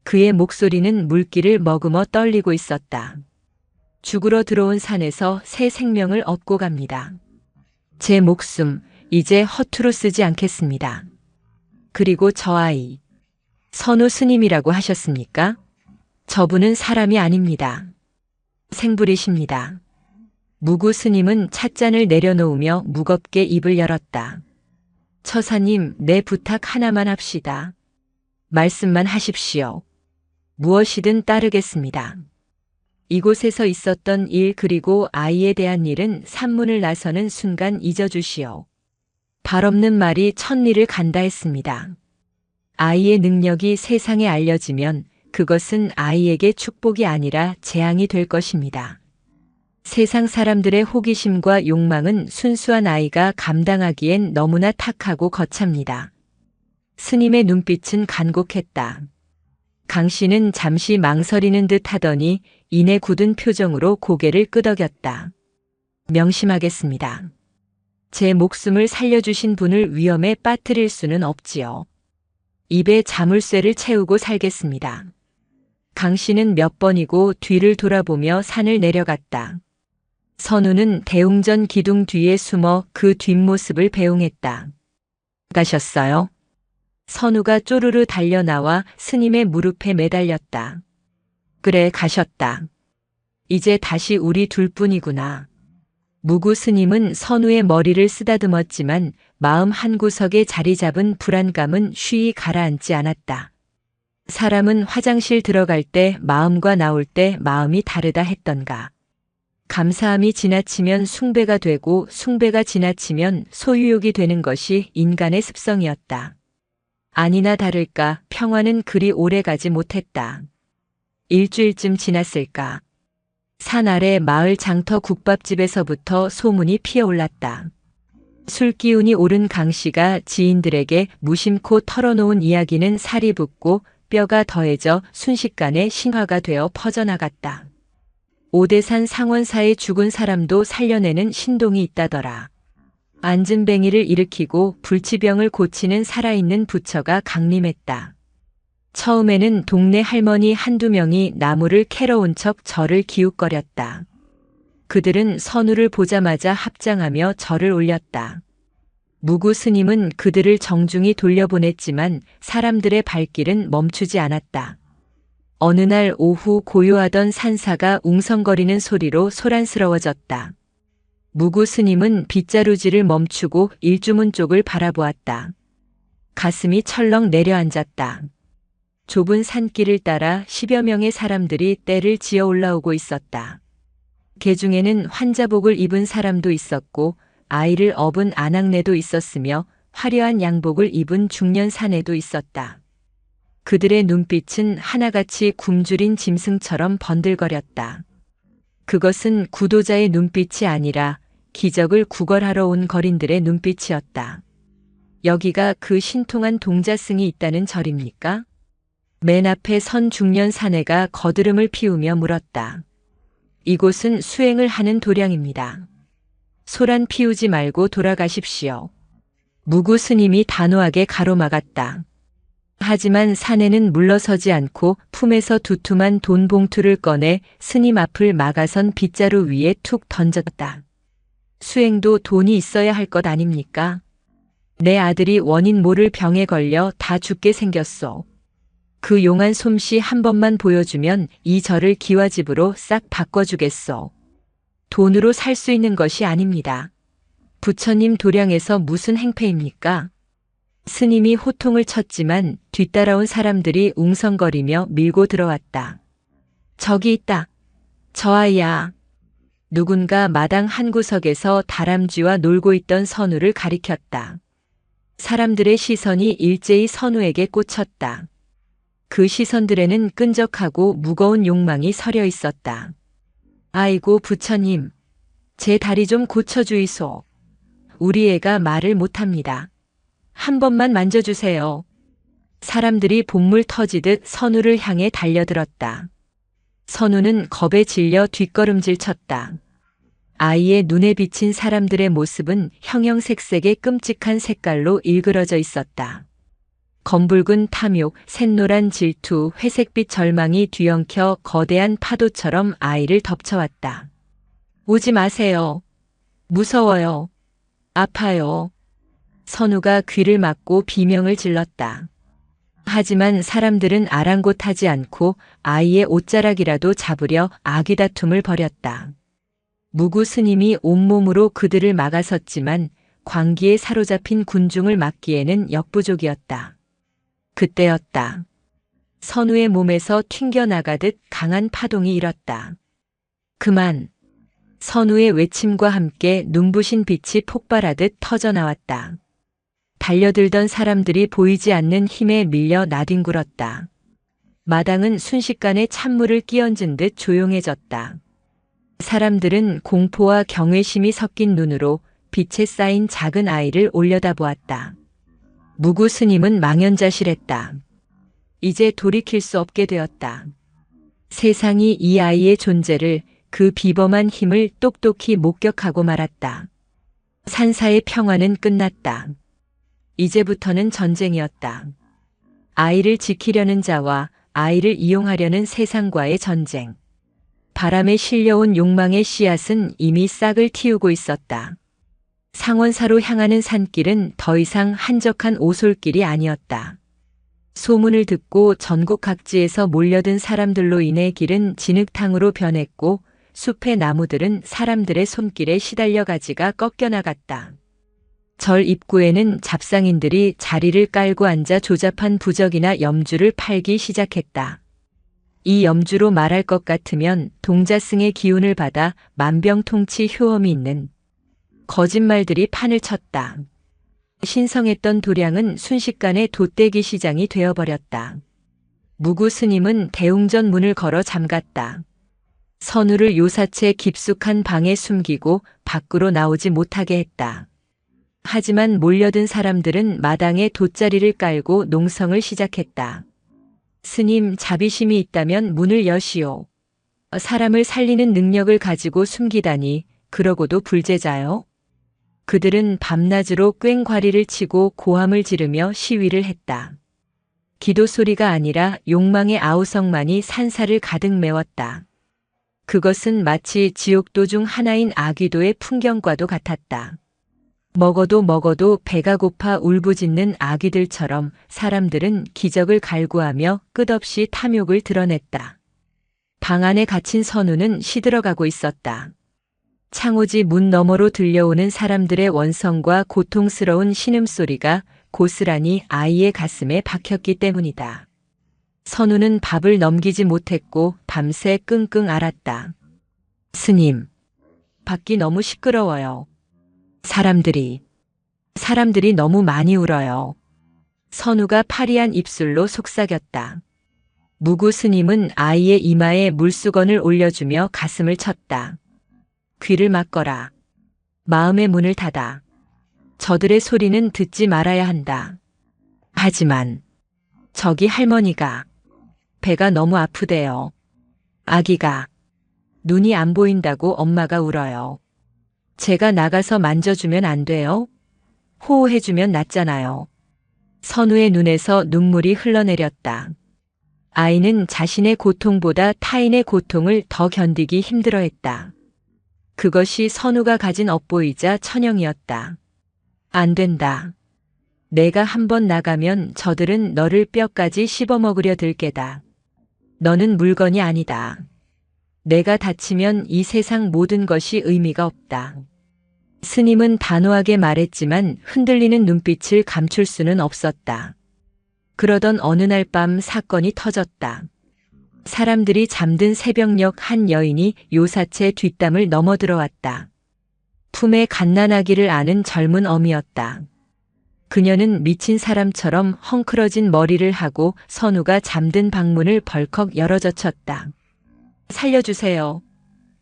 그의 목소리는 물기를 머금어 떨리고 있었다. 죽으러 들어온 산에서 새 생명을 얻고 갑니다. 제 목숨, 이제 허투루 쓰지 않겠습니다. 그리고 저 아이, 선우 스님이라고 하셨습니까? 저분은 사람이 아닙니다. 생불이십니다. 무구 스님은 찻잔을 내려놓으며 무겁게 입을 열었다. 처사님, 내 부탁 하나만 합시다. 말씀만 하십시오. 무엇이든 따르겠습니다. 이곳에서 있었던 일 그리고 아이에 대한 일은 산문을 나서는 순간 잊어주시오. 발 없는 말이 천리를 간다 했습니다. 아이의 능력이 세상에 알려지면 그것은 아이에게 축복이 아니라 재앙이 될 것입니다. 세상 사람들의 호기심과 욕망은 순수한 아이가 감당하기엔 너무나 탁하고 거찹니다. 스님의 눈빛은 간곡했다. 강씨는 잠시 망설이는 듯 하더니 이내 굳은 표정으로 고개를 끄덕였다. 명심하겠습니다. 제 목숨을 살려주신 분을 위험에 빠뜨릴 수는 없지요. 입에 자물쇠를 채우고 살겠습니다. 강씨는 몇 번이고 뒤를 돌아보며 산을 내려갔다. 선우는 대웅전 기둥 뒤에 숨어 그 뒷모습을 배웅했다. 가셨어요? 선우가 쪼르르 달려나와 스님의 무릎에 매달렸다. 그래, 가셨다. 이제 다시 우리 둘뿐이구나. 무구 스님은 선우의 머리를 쓰다듬었지만 마음 한구석에 자리 잡은 불안감은 쉬이 가라앉지 않았다. 사람은 화장실 들어갈 때 마음과 나올 때 마음이 다르다 했던가. 감사함이 지나치면 숭배가 되고 숭배가 지나치면 소유욕이 되는 것이 인간의 습성이었다. 아니나 다를까 평화는 그리 오래 가지 못했다. 일주일쯤 지났을까. 산 아래 마을 장터 국밥집에서부터 소문이 피어올랐다. 술 기운이 오른 강씨가 지인들에게 무심코 털어놓은 이야기는 살이 붙고 뼈가 더해져 순식간에 신화가 되어 퍼져나갔다. 오대산 상원사에 죽은 사람도 살려내는 신동이 있다더라. 안진뱅이를 일으키고 불치병을 고치는 살아있는 부처가 강림했다. 처음에는 동네 할머니 한두 명이 나무를 캐러 온 척 절을 기웃거렸다. 그들은 선우를 보자마자 합장하며 절을 올렸다. 무구 스님은 그들을 정중히 돌려보냈지만 사람들의 발길은 멈추지 않았다. 어느 날 오후 고요하던 산사가 웅성거리는 소리로 소란스러워졌다. 무구 스님은 빗자루질을 멈추고 일주문 쪽을 바라보았다. 가슴이 철렁 내려앉았다. 좁은 산길을 따라 10여 명의 사람들이 떼를 지어 올라오고 있었다. 개 중에는 환자복을 입은 사람도 있었고 아이를 업은 아낙네도 있었으며 화려한 양복을 입은 중년 사내도 있었다. 그들의 눈빛은 하나같이 굶주린 짐승처럼 번들거렸다. 그것은 구도자의 눈빛이 아니라 기적을 구걸하러 온 거린들의 눈빛이었다. 여기가 그 신통한 동자승이 있다는 절입니까? 맨 앞에 선 중년 사내가 거드름을 피우며 물었다. 이곳은 수행을 하는 도량입니다. 소란 피우지 말고 돌아가십시오. 무구 스님이 단호하게 가로막았다. 하지만 사내는 물러서지 않고 품에서 두툼한 돈 봉투를 꺼내 스님 앞을 막아선 빗자루 위에 툭 던졌다. 수행도 돈이 있어야 할 것 아닙니까? 내 아들이 원인 모를 병에 걸려 다 죽게 생겼어. 그 용한 솜씨 한 번만 보여주면 이 절을 기와집으로 싹 바꿔주겠어. 돈으로 살 수 있는 것이 아닙니다. 부처님 도량에서 무슨 행패입니까? 스님이 호통을 쳤지만 뒤따라온 사람들이 웅성거리며 밀고 들어왔다. 저기 있다. 저 아이야. 누군가 마당 한 구석에서 다람쥐와 놀고 있던 선우를 가리켰다. 사람들의 시선이 일제히 선우에게 꽂혔다. 그 시선들에는 끈적하고 무거운 욕망이 서려 있었다. 아이고 부처님, 제 다리 좀 고쳐주이소. 우리 애가 말을 못합니다. 한 번만 만져주세요. 사람들이 본물 터지듯 선우를 향해 달려들었다. 선우는 겁에 질려 뒷걸음질 쳤다. 아이의 눈에 비친 사람들의 모습은 형형색색의 끔찍한 색깔로 일그러져 있었다. 검붉은 탐욕, 샛노란 질투, 회색빛 절망이 뒤엉켜 거대한 파도처럼 아이를 덮쳐왔다. 오지 마세요. 무서워요. 아파요. 선우가 귀를 막고 비명을 질렀다. 하지만 사람들은 아랑곳하지 않고 아이의 옷자락이라도 잡으려 아귀다툼을 벌였다. 무구 스님이 온몸으로 그들을 막아섰지만 광기에 사로잡힌 군중을 막기에는 역부족이었다. 그때였다. 선우의 몸에서 튕겨나가듯 강한 파동이 일었다. 그만! 선우의 외침과 함께 눈부신 빛이 폭발하듯 터져나왔다. 달려들던 사람들이 보이지 않는 힘에 밀려 나뒹굴었다. 마당은 순식간에 찬물을 끼얹은 듯 조용해졌다. 사람들은 공포와 경외심이 섞인 눈으로 빛에 쌓인 작은 아이를 올려다보았다. 무구 스님은 망연자실했다. 이제 돌이킬 수 없게 되었다. 세상이 이 아이의 존재를, 그 비범한 힘을 똑똑히 목격하고 말았다. 산사의 평화는 끝났다. 이제부터는 전쟁이었다. 아이를 지키려는 자와 아이를 이용하려는 세상과의 전쟁. 바람에 실려온 욕망의 씨앗은 이미 싹을 틔우고 있었다. 상원사로 향하는 산길은 더 이상 한적한 오솔길이 아니었다. 소문을 듣고 전국 각지에서 몰려든 사람들로 인해 길은 진흙탕으로 변했고 숲의 나무들은 사람들의 손길에 시달려 가지가 꺾여나갔다. 절 입구에는 잡상인들이 자리를 깔고 앉아 조잡한 부적이나 염주를 팔기 시작했다. 이 염주로 말할 것 같으면 동자승의 기운을 받아 만병통치 효험이 있는 거짓말들이 판을 쳤다. 신성했던 도량은 순식간에 돛대기 시장이 되어버렸다. 무구 스님은 대웅전 문을 걸어 잠갔다. 선우를 요사채 깊숙한 방에 숨기고 밖으로 나오지 못하게 했다. 하지만 몰려든 사람들은 마당에 돛자리를 깔고 농성을 시작했다. 스님, 자비심이 있다면 문을 여시오. 사람을 살리는 능력을 가지고 숨기다니, 그러고도 불제자요? 그들은 밤낮으로 꽹과리를 치고 고함을 지르며 시위를 했다. 기도 소리가 아니라 욕망의 아우성만이 산사를 가득 메웠다. 그것은 마치 지옥도 중 하나인 아귀도의 풍경과도 같았다. 먹어도 배가 고파 울부짖는 아귀들처럼 사람들은 기적을 갈구하며 끝없이 탐욕을 드러냈다. 방 안에 갇힌 선우는 시들어가고 있었다. 창호지 문 너머로 들려오는 사람들의 원성과 고통스러운 신음소리가 고스란히 아이의 가슴에 박혔기 때문이다. 선우는 밥을 넘기지 못했고 밤새 끙끙 앓았다. 스님, 밖이 너무 시끄러워요. 사람들이 너무 많이 울어요. 선우가 파리한 입술로 속삭였다. 무구 스님은 아이의 이마에 물수건을 올려주며 가슴을 쳤다. 귀를 막거라. 마음의 문을 닫아. 저들의 소리는 듣지 말아야 한다. 하지만 저기 할머니가 배가 너무 아프대요. 아기가 눈이 안 보인다고 엄마가 울어요. 제가 나가서 만져주면 안 돼요? 호호해주면 낫잖아요. 선우의 눈에서 눈물이 흘러내렸다. 아이는 자신의 고통보다 타인의 고통을 더 견디기 힘들어했다. 그것이 선우가 가진 업보이자 천형이었다. 안 된다. 내가 한번 나가면 저들은 너를 뼈까지 씹어먹으려 들 게다. 너는 물건이 아니다. 내가 다치면 이 세상 모든 것이 의미가 없다. 스님은 단호하게 말했지만 흔들리는 눈빛을 감출 수는 없었다. 그러던 어느 날 밤 사건이 터졌다. 사람들이 잠든 새벽녘 한 여인이 요사체 뒷담을 넘어들어왔다. 품에 갓난아기를 아는 젊은 어미였다. 그녀는 미친 사람처럼 헝클어진 머리를 하고 선우가 잠든 방문을 벌컥 열어젖혔다. 살려주세요.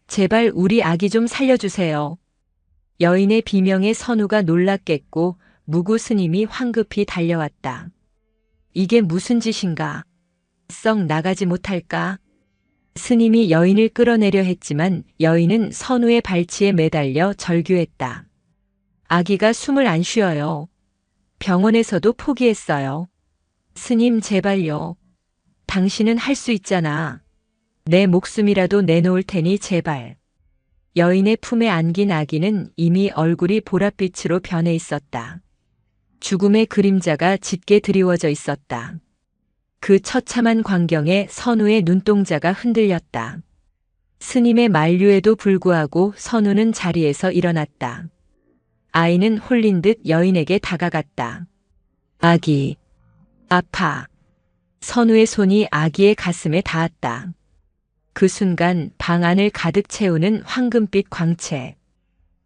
제발 우리 아기 좀 살려주세요. 여인의 비명에 선우가 놀랐겠고 무구 스님이 황급히 달려왔다. 이게 무슨 짓인가? 썩 나가지 못할까? 스님이 여인을 끌어내려 했지만 여인은 선우의 발치에 매달려 절규했다. 아기가 숨을 안 쉬어요. 병원에서도 포기했어요. 스님 제발요. 당신은 할 수 있잖아. 내 목숨이라도 내놓을 테니 제발. 여인의 품에 안긴 아기는 이미 얼굴이 보랏빛으로 변해 있었다. 죽음의 그림자가 짙게 드리워져 있었다. 그 처참한 광경에 선우의 눈동자가 흔들렸다. 스님의 만류에도 불구하고 선우는 자리에서 일어났다. 아이는 홀린 듯 여인에게 다가갔다. 아기, 아파. 선우의 손이 아기의 가슴에 닿았다. 그 순간 방 안을 가득 채우는 황금빛 광채.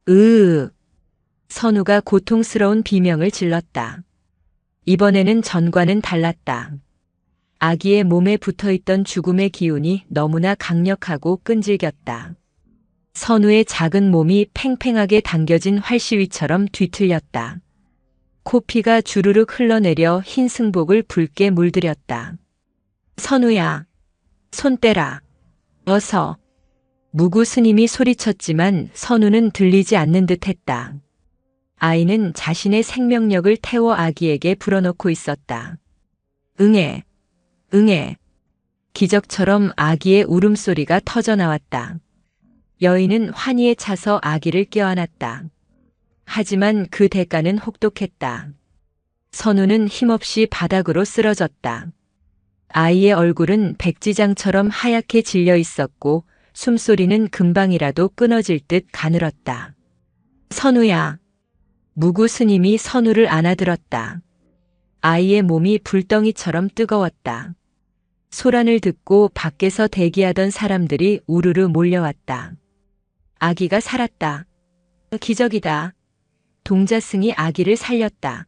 으으. 선우가 고통스러운 비명을 질렀다. 이번에는 전과는 달랐다. 아기의 몸에 붙어있던 죽음의 기운이 너무나 강력하고 끈질겼다. 선우의 작은 몸이 팽팽하게 당겨진 활시위처럼 뒤틀렸다. 코피가 주르륵 흘러내려 흰 승복을 붉게 물들였다. 선우야, 손 떼라. 어서. 무구 스님이 소리쳤지만 선우는 들리지 않는 듯 했다. 아이는 자신의 생명력을 태워 아기에게 불어넣고 있었다. 응애, 응애. 기적처럼 아기의 울음소리가 터져나왔다. 여인은 환희에 차서 아기를 껴안았다. 하지만 그 대가는 혹독했다. 선우는 힘없이 바닥으로 쓰러졌다. 아이의 얼굴은 백지장처럼 하얗게 질려 있었고 숨소리는 금방이라도 끊어질 듯 가늘었다. 선우야. 무구 스님이 선우를 안아들었다. 아이의 몸이 불덩이처럼 뜨거웠다. 소란을 듣고 밖에서 대기하던 사람들이 우르르 몰려왔다. 아기가 살았다. 기적이다. 동자승이 아기를 살렸다.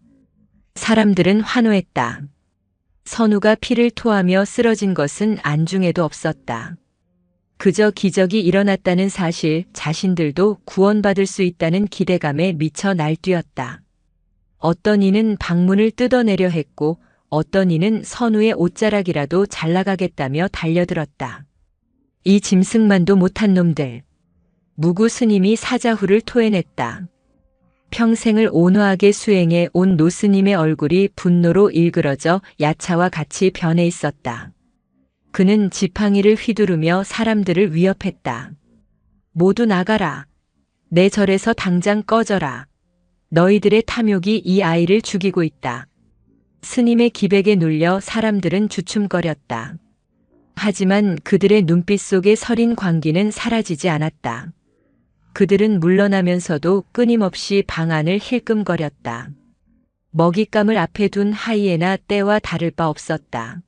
사람들은 환호했다. 선우가 피를 토하며 쓰러진 것은 안중에도 없었다. 그저 기적이 일어났다는 사실, 자신들도 구원받을 수 있다는 기대감에 미쳐 날뛰었다. 어떤 이는 방문을 뜯어내려 했고 어떤 이는 선우의 옷자락이라도 잘라가겠다며 달려들었다. 이 짐승만도 못한 놈들. 무구 스님이 사자후를 토해냈다. 평생을 온화하게 수행해 온 노스님의 얼굴이 분노로 일그러져 야차와 같이 변해 있었다. 그는 지팡이를 휘두르며 사람들을 위협했다. 모두 나가라. 내 절에서 당장 꺼져라. 너희들의 탐욕이 이 아이를 죽이고 있다. 스님의 기백에 눌려 사람들은 주춤거렸다. 하지만 그들의 눈빛 속에 서린 광기는 사라지지 않았다. 그들은 물러나면서도 끊임없이 방 안을 힐끔거렸다. 먹잇감을 앞에 둔 하이에나 떼와 다를 바 없었다.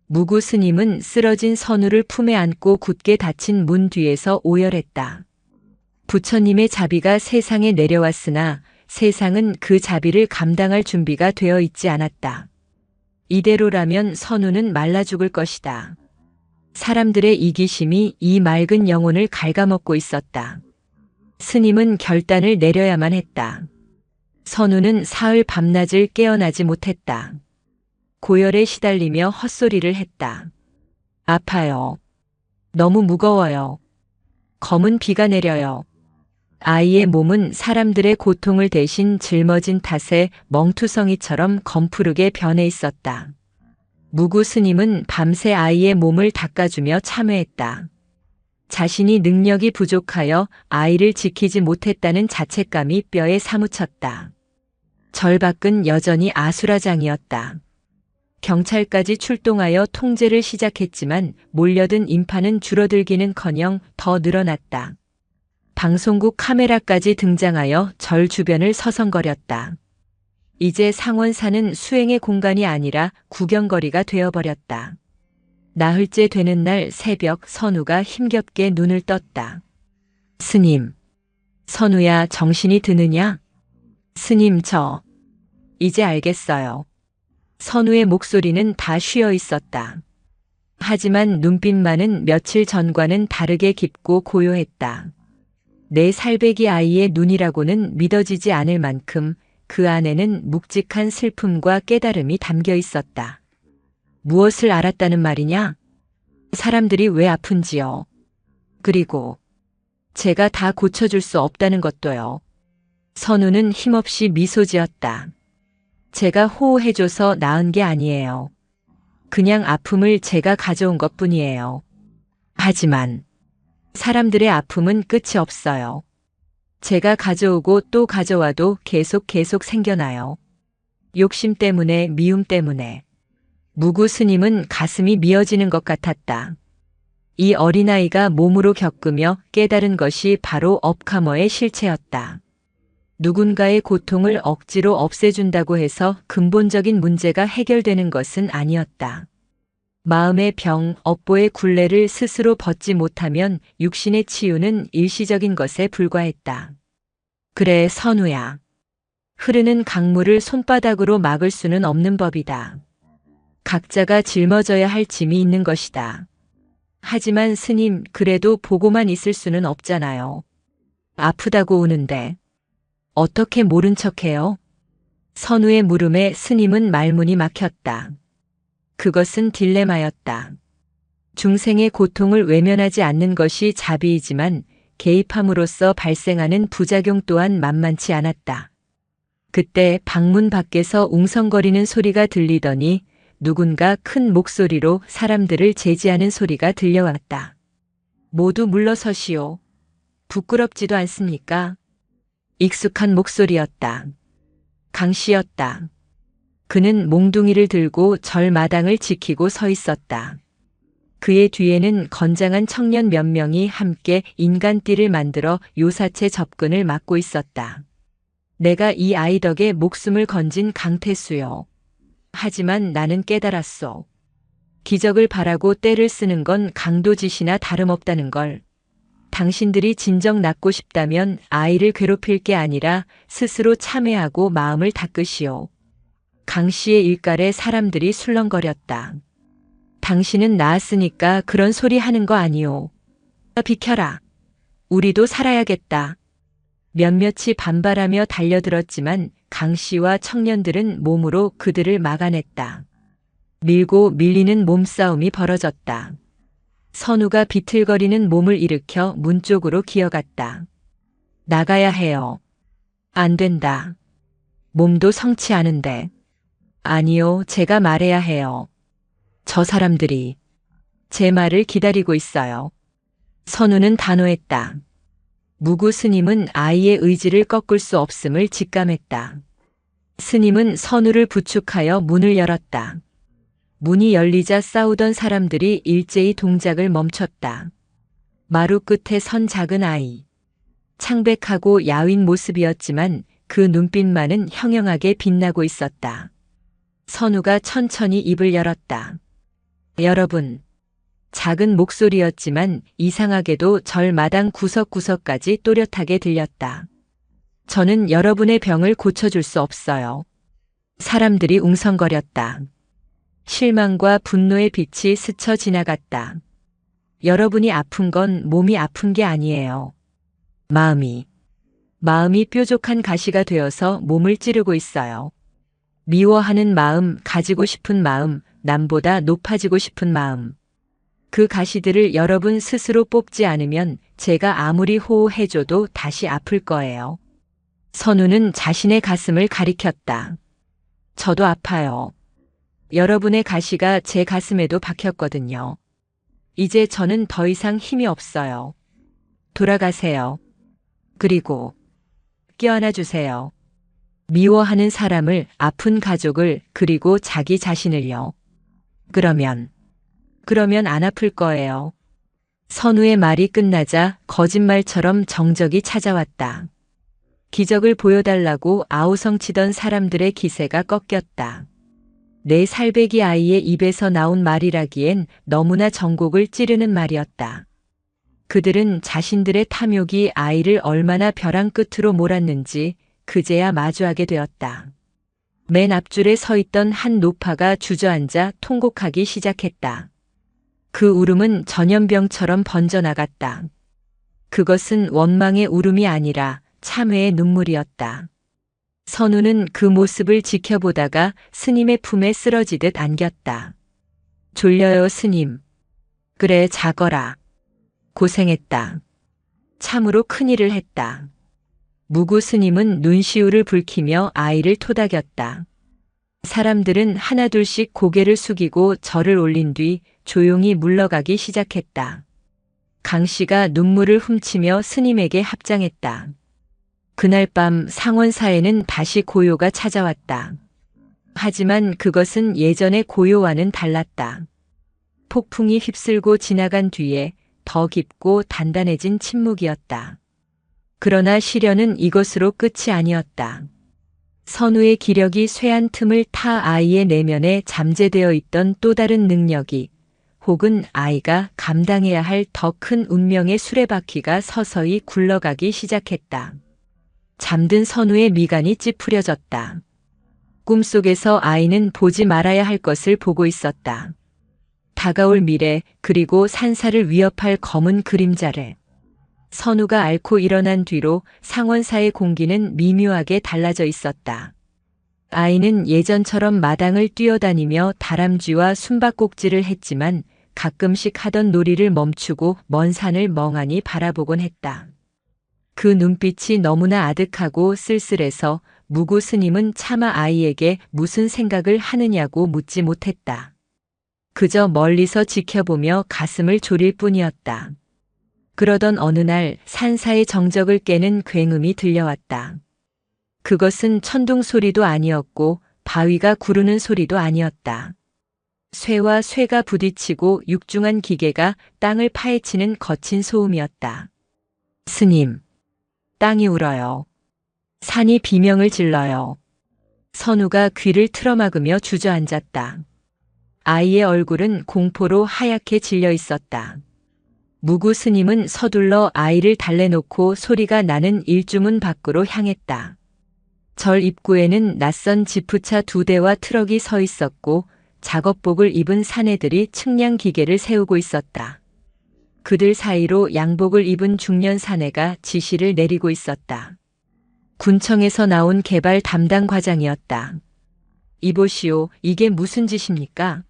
무구 스님은 쓰러진 선우를 품에 안고 굳게 닫힌 문 뒤에서 오열했다. 부처님의 자비가 세상에 내려왔으나 세상은 그 자비를 감당할 준비가 되어 있지 않았다. 이대로라면 선우는 말라 죽을 것이다. 사람들의 이기심이 이 맑은 영혼을 갉아먹고 있었다. 스님은 결단을 내려야만 했다. 선우는 사흘 밤낮을 깨어나지 못했다. 고열에 시달리며 헛소리를 했다. 아파요. 너무 무거워요. 검은 비가 내려요. 아이의 몸은 사람들의 고통을 대신 짊어진 탓에 멍투성이처럼 검푸르게 변해 있었다. 무구 스님은 밤새 아이의 몸을 닦아주며 참회했다. 자신이 능력이 부족하여 아이를 지키지 못했다는 자책감이 뼈에 사무쳤다. 절박은 여전히 아수라장이었다. 경찰까지 출동하여 통제를 시작했지만 몰려든 인파는 줄어들기는커녕 더 늘어났다. 방송국 카메라까지 등장하여 절 주변을 서성거렸다. 이제 상원사는 수행의 공간이 아니라 구경거리가 되어버렸다. 나흘째 되는 날 새벽 선우가 힘겹게 눈을 떴다. 스님. 선우야, 정신이 드느냐? 스님, 이제 알겠어요. 선우의 목소리는 다 쉬어 있었다. 하지만 눈빛만은 며칠 전과는 다르게 깊고 고요했다. 내 살배기 아이의 눈이라고는 믿어지지 않을 만큼 그 안에는 묵직한 슬픔과 깨달음이 담겨 있었다. 무엇을 알았다는 말이냐? 사람들이 왜 아픈지요. 그리고 제가 다 고쳐줄 수 없다는 것도요. 선우는 힘없이 미소 지었다. 제가 호호해줘서 나은 게 아니에요. 그냥 아픔을 제가 가져온 것뿐이에요. 하지만 사람들의 아픔은 끝이 없어요. 제가 가져오고 또 가져와도 계속 생겨나요. 욕심 때문에, 미움 때문에. 무구 스님은 가슴이 미어지는 것 같았다. 이 어린아이가 몸으로 겪으며 깨달은 것이 바로 업카머의 실체였다. 누군가의 고통을 억지로 없애준다고 해서 근본적인 문제가 해결되는 것은 아니었다. 마음의 병, 업보의 굴레를 스스로 벗지 못하면 육신의 치유는 일시적인 것에 불과했다. 그래, 선우야. 흐르는 강물을 손바닥으로 막을 수는 없는 법이다. 각자가 짊어져야 할 짐이 있는 것이다. 하지만 스님, 그래도 보고만 있을 수는 없잖아요. 아프다고 우는데 어떻게 모른 척해요? 선우의 물음에 스님은 말문이 막혔다. 그것은 딜레마였다. 중생의 고통을 외면하지 않는 것이 자비이지만 개입함으로써 발생하는 부작용 또한 만만치 않았다. 그때 방문 밖에서 웅성거리는 소리가 들리더니 누군가 큰 목소리로 사람들을 제지하는 소리가 들려왔다. 모두 물러서시오. 부끄럽지도 않습니까? 익숙한 목소리였다. 강씨였다. 그는 몽둥이를 들고 절마당을 지키고 서 있었다. 그의 뒤에는 건장한 청년 몇 명이 함께 인간띠를 만들어 요사체 접근을 막고 있었다. 내가 이 아이 덕에 목숨을 건진 강태수요. 하지만 나는 깨달았소. 기적을 바라고 떼를 쓰는 건 강도짓이나 다름없다는 걸. 당신들이 진정 낫고 싶다면 아이를 괴롭힐 게 아니라 스스로 참회하고 마음을 닦으시오. 강 씨의 일갈에 사람들이 술렁거렸다. 당신은 나았으니까 그런 소리 하는 거 아니오. 비켜라. 우리도 살아야겠다. 몇몇이 반발하며 달려들었지만 강 씨와 청년들은 몸으로 그들을 막아냈다. 밀고 밀리는 몸싸움이 벌어졌다. 선우가 비틀거리는 몸을 일으켜 문 쪽으로 기어갔다. 나가야 해요. 안 된다. 몸도 성치 않은데. 아니요, 제가 말해야 해요. 저 사람들이 제 말을 기다리고 있어요. 선우는 단호했다. 무구 스님은 아이의 의지를 꺾을 수 없음을 직감했다. 스님은 선우를 부축하여 문을 열었다. 문이 열리자 싸우던 사람들이 일제히 동작을 멈췄다. 마루 끝에 선 작은 아이. 창백하고 야윈 모습이었지만 그 눈빛만은 형형하게 빛나고 있었다. 선우가 천천히 입을 열었다. 여러분. 작은 목소리였지만 이상하게도 절마당 구석구석까지 또렷하게 들렸다. 저는 여러분의 병을 고쳐줄 수 없어요. 사람들이 웅성거렸다. 실망과 분노의 빛이 스쳐 지나갔다. 여러분이 아픈 건 몸이 아픈 게 아니에요. 마음이 뾰족한 가시가 되어서 몸을 찌르고 있어요. 미워하는 마음, 가지고 싶은 마음, 남보다 높아지고 싶은 마음. 그 가시들을 여러분 스스로 뽑지 않으면 제가 아무리 호호해줘도 다시 아플 거예요. 선우는 자신의 가슴을 가리켰다. 저도 아파요. 여러분의 가시가 제 가슴에도 박혔거든요. 이제 저는 더 이상 힘이 없어요. 돌아가세요. 그리고 껴안아 주세요. 미워하는 사람을, 아픈 가족을, 그리고 자기 자신을요. 그러면 안 아플 거예요. 선우의 말이 끝나자 거짓말처럼 정적이 찾아왔다. 기적을 보여달라고 아우성치던 사람들의 기세가 꺾였다. 4살배기 아이의 입에서 나온 말이라기엔 너무나 전곡을 찌르는 말이었다. 그들은 자신들의 탐욕이 아이를 얼마나 벼랑 끝으로 몰았는지 그제야 마주하게 되었다. 맨 앞줄에 서 있던 한 노파가 주저앉아 통곡하기 시작했다. 그 울음은 전염병처럼 번져나갔다. 그것은 원망의 울음이 아니라 참회의 눈물이었다. 선우는 그 모습을 지켜보다가 스님의 품에 쓰러지듯 안겼다. 졸려요, 스님. 그래, 자거라. 고생했다. 참으로 큰일을 했다. 무구 스님은 눈시울을 붉히며 아이를 토닥였다. 사람들은 하나둘씩 고개를 숙이고 절을 올린 뒤 조용히 물러가기 시작했다. 강 씨가 눈물을 훔치며 스님에게 합장했다. 그날 밤 상원사에는 다시 고요가 찾아왔다. 하지만 그것은 예전의 고요와는 달랐다. 폭풍이 휩쓸고 지나간 뒤에 더 깊고 단단해진 침묵이었다. 그러나 시련은 이것으로 끝이 아니었다. 선우의 기력이 쇠한 틈을 타 아이의 내면에 잠재되어 있던 또 다른 능력이, 혹은 아이가 감당해야 할 더 큰 운명의 수레바퀴가 서서히 굴러가기 시작했다. 잠든 선우의 미간이 찌푸려졌다. 꿈속에서 아이는 보지 말아야 할 것을 보고 있었다. 다가올 미래, 그리고 산사를 위협할 검은 그림자를. 선우가 앓고 일어난 뒤로 상원사의 공기는 미묘하게 달라져 있었다. 아이는 예전처럼 마당을 뛰어다니며 다람쥐와 숨바꼭질을 했지만 가끔씩 하던 놀이를 멈추고 먼 산을 멍하니 바라보곤 했다. 그 눈빛이 너무나 아득하고 쓸쓸해서 무구 스님은 차마 아이에게 무슨 생각을 하느냐고 묻지 못했다. 그저 멀리서 지켜보며 가슴을 졸일 뿐이었다. 그러던 어느 날 산사의 정적을 깨는 굉음이 들려왔다. 그것은 천둥 소리도 아니었고 바위가 구르는 소리도 아니었다. 쇠와 쇠가 부딪히고 육중한 기계가 땅을 파헤치는 거친 소음이었다. 스님, 땅이 울어요. 산이 비명을 질러요. 선우가 귀를 틀어막으며 주저앉았다. 아이의 얼굴은 공포로 하얗게 질려 있었다. 무구 스님은 서둘러 아이를 달래놓고 소리가 나는 일주문 밖으로 향했다. 절 입구에는 낯선 지프차 2대와 트럭이 서 있었고 작업복을 입은 사내들이 측량 기계를 세우고 있었다. 그들 사이로 양복을 입은 중년 사내가 지시를 내리고 있었다. 군청에서 나온 개발 담당 과장이었다. 이보시오, 이게 무슨 짓입니까?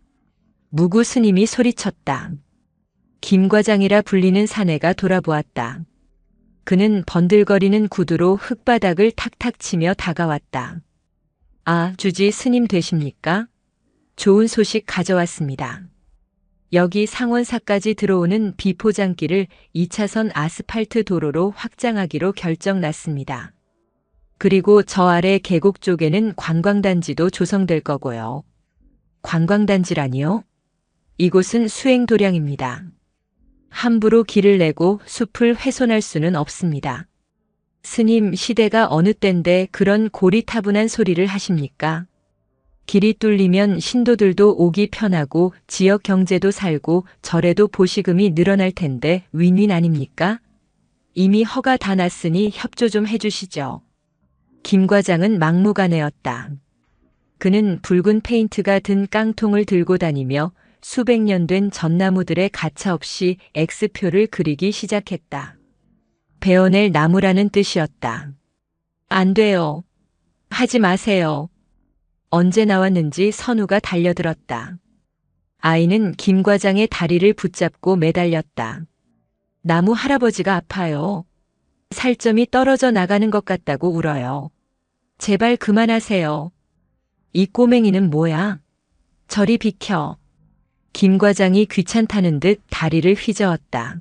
무구 스님이 소리쳤다. 김 과장이라 불리는 사내가 돌아보았다. 그는 번들거리는 구두로 흙바닥을 탁탁 치며 다가왔다. 아, 주지 스님 되십니까? 좋은 소식 가져왔습니다. 여기 상원사까지 들어오는 비포장길을 2차선 아스팔트 도로로 확장하기로 결정났습니다. 그리고 저 아래 계곡 쪽에는 관광단지도 조성될 거고요. 관광단지라니요? 이곳은 수행도량입니다. 함부로 길을 내고 숲을 훼손할 수는 없습니다. 스님, 시대가 어느 때인데 그런 고리타분한 소리를 하십니까? 길이 뚫리면 신도들도 오기 편하고 지역 경제도 살고 절에도 보시금이 늘어날 텐데 윈윈 아닙니까? 이미 허가 다 났으니 협조 좀 해주시죠. 김 과장은 막무가내였다. 그는 붉은 페인트가 든 깡통을 들고 다니며 수백 년 된 전나무들의 가차없이 X표를 그리기 시작했다. 베어낼 나무라는 뜻이었다. 안 돼요. 하지 마세요. 언제 나왔는지 선우가 달려들었다. 아이는 김 과장의 다리를 붙잡고 매달렸다. 나무 할아버지가 아파요. 살점이 떨어져 나가는 것 같다고 울어요. 제발 그만하세요. 이 꼬맹이는 뭐야? 저리 비켜. 김 과장이 귀찮다는 듯 다리를 휘저었다.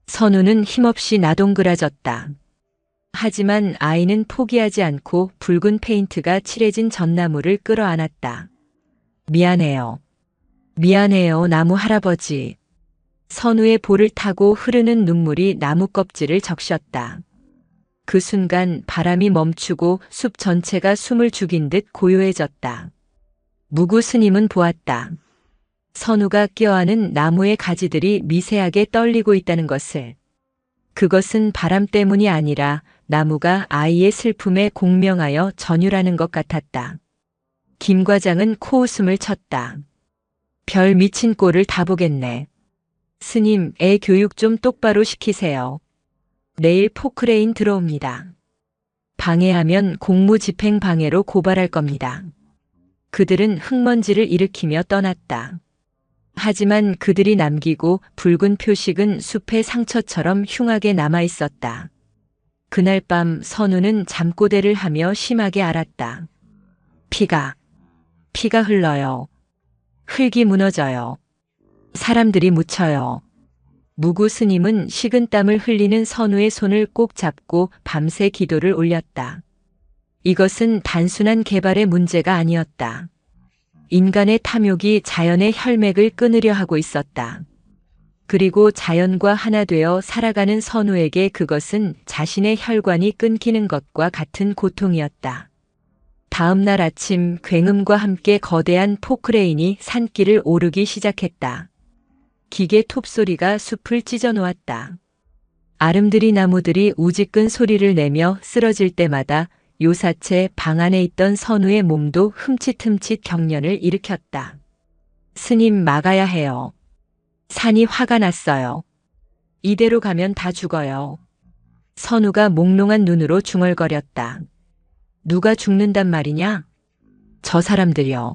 선우는 힘없이 나동그라졌다. 하지만 아이는 포기하지 않고 붉은 페인트가 칠해진 전나무를 끌어안았다. 미안해요. 미안해요, 나무 할아버지. 선우의 볼을 타고 흐르는 눈물이 나무 껍질을 적셨다. 그 순간 바람이 멈추고 숲 전체가 숨을 죽인 듯 고요해졌다. 무구 스님은 보았다. 선우가 껴안은 나무의 가지들이 미세하게 떨리고 있다는 것을. 그것은 바람 때문이 아니라 나무가 아이의 슬픔에 공명하여 전율하는 것 같았다. 김 과장은 코웃음을 쳤다. 별 미친 꼴을 다 보겠네. 스님, 애 교육 좀 똑바로 시키세요. 내일 포크레인 들어옵니다. 방해하면 공무집행 방해로 고발할 겁니다. 그들은 흙먼지를 일으키며 떠났다. 하지만 그들이 남기고 붉은 표식은 숲의 상처처럼 흉하게 남아 있었다. 그날 밤 선우는 잠꼬대를 하며 심하게 앓았다. 피가 흘러요. 흙이 무너져요. 사람들이 묻혀요. 무구 스님은 식은땀을 흘리는 선우의 손을 꼭 잡고 밤새 기도를 올렸다. 이것은 단순한 개발의 문제가 아니었다. 인간의 탐욕이 자연의 혈맥을 끊으려 하고 있었다. 그리고 자연과 하나 되어 살아가는 선우에게 그것은 자신의 혈관이 끊기는 것과 같은 고통이었다. 다음 날 아침 굉음과 함께 거대한 포크레인이 산길을 오르기 시작했다. 기계 톱소리가 숲을 찢어 놓았다. 아름드리 나무들이 우지끈 소리를 내며 쓰러질 때마다 요사체 방 안에 있던 선우의 몸도 흠칫흠칫 경련을 일으켰다. 스님, 막아야 해요. 산이 화가 났어요. 이대로 가면 다 죽어요. 선우가 몽롱한 눈으로 중얼거렸다. 누가 죽는단 말이냐? 저 사람들이요.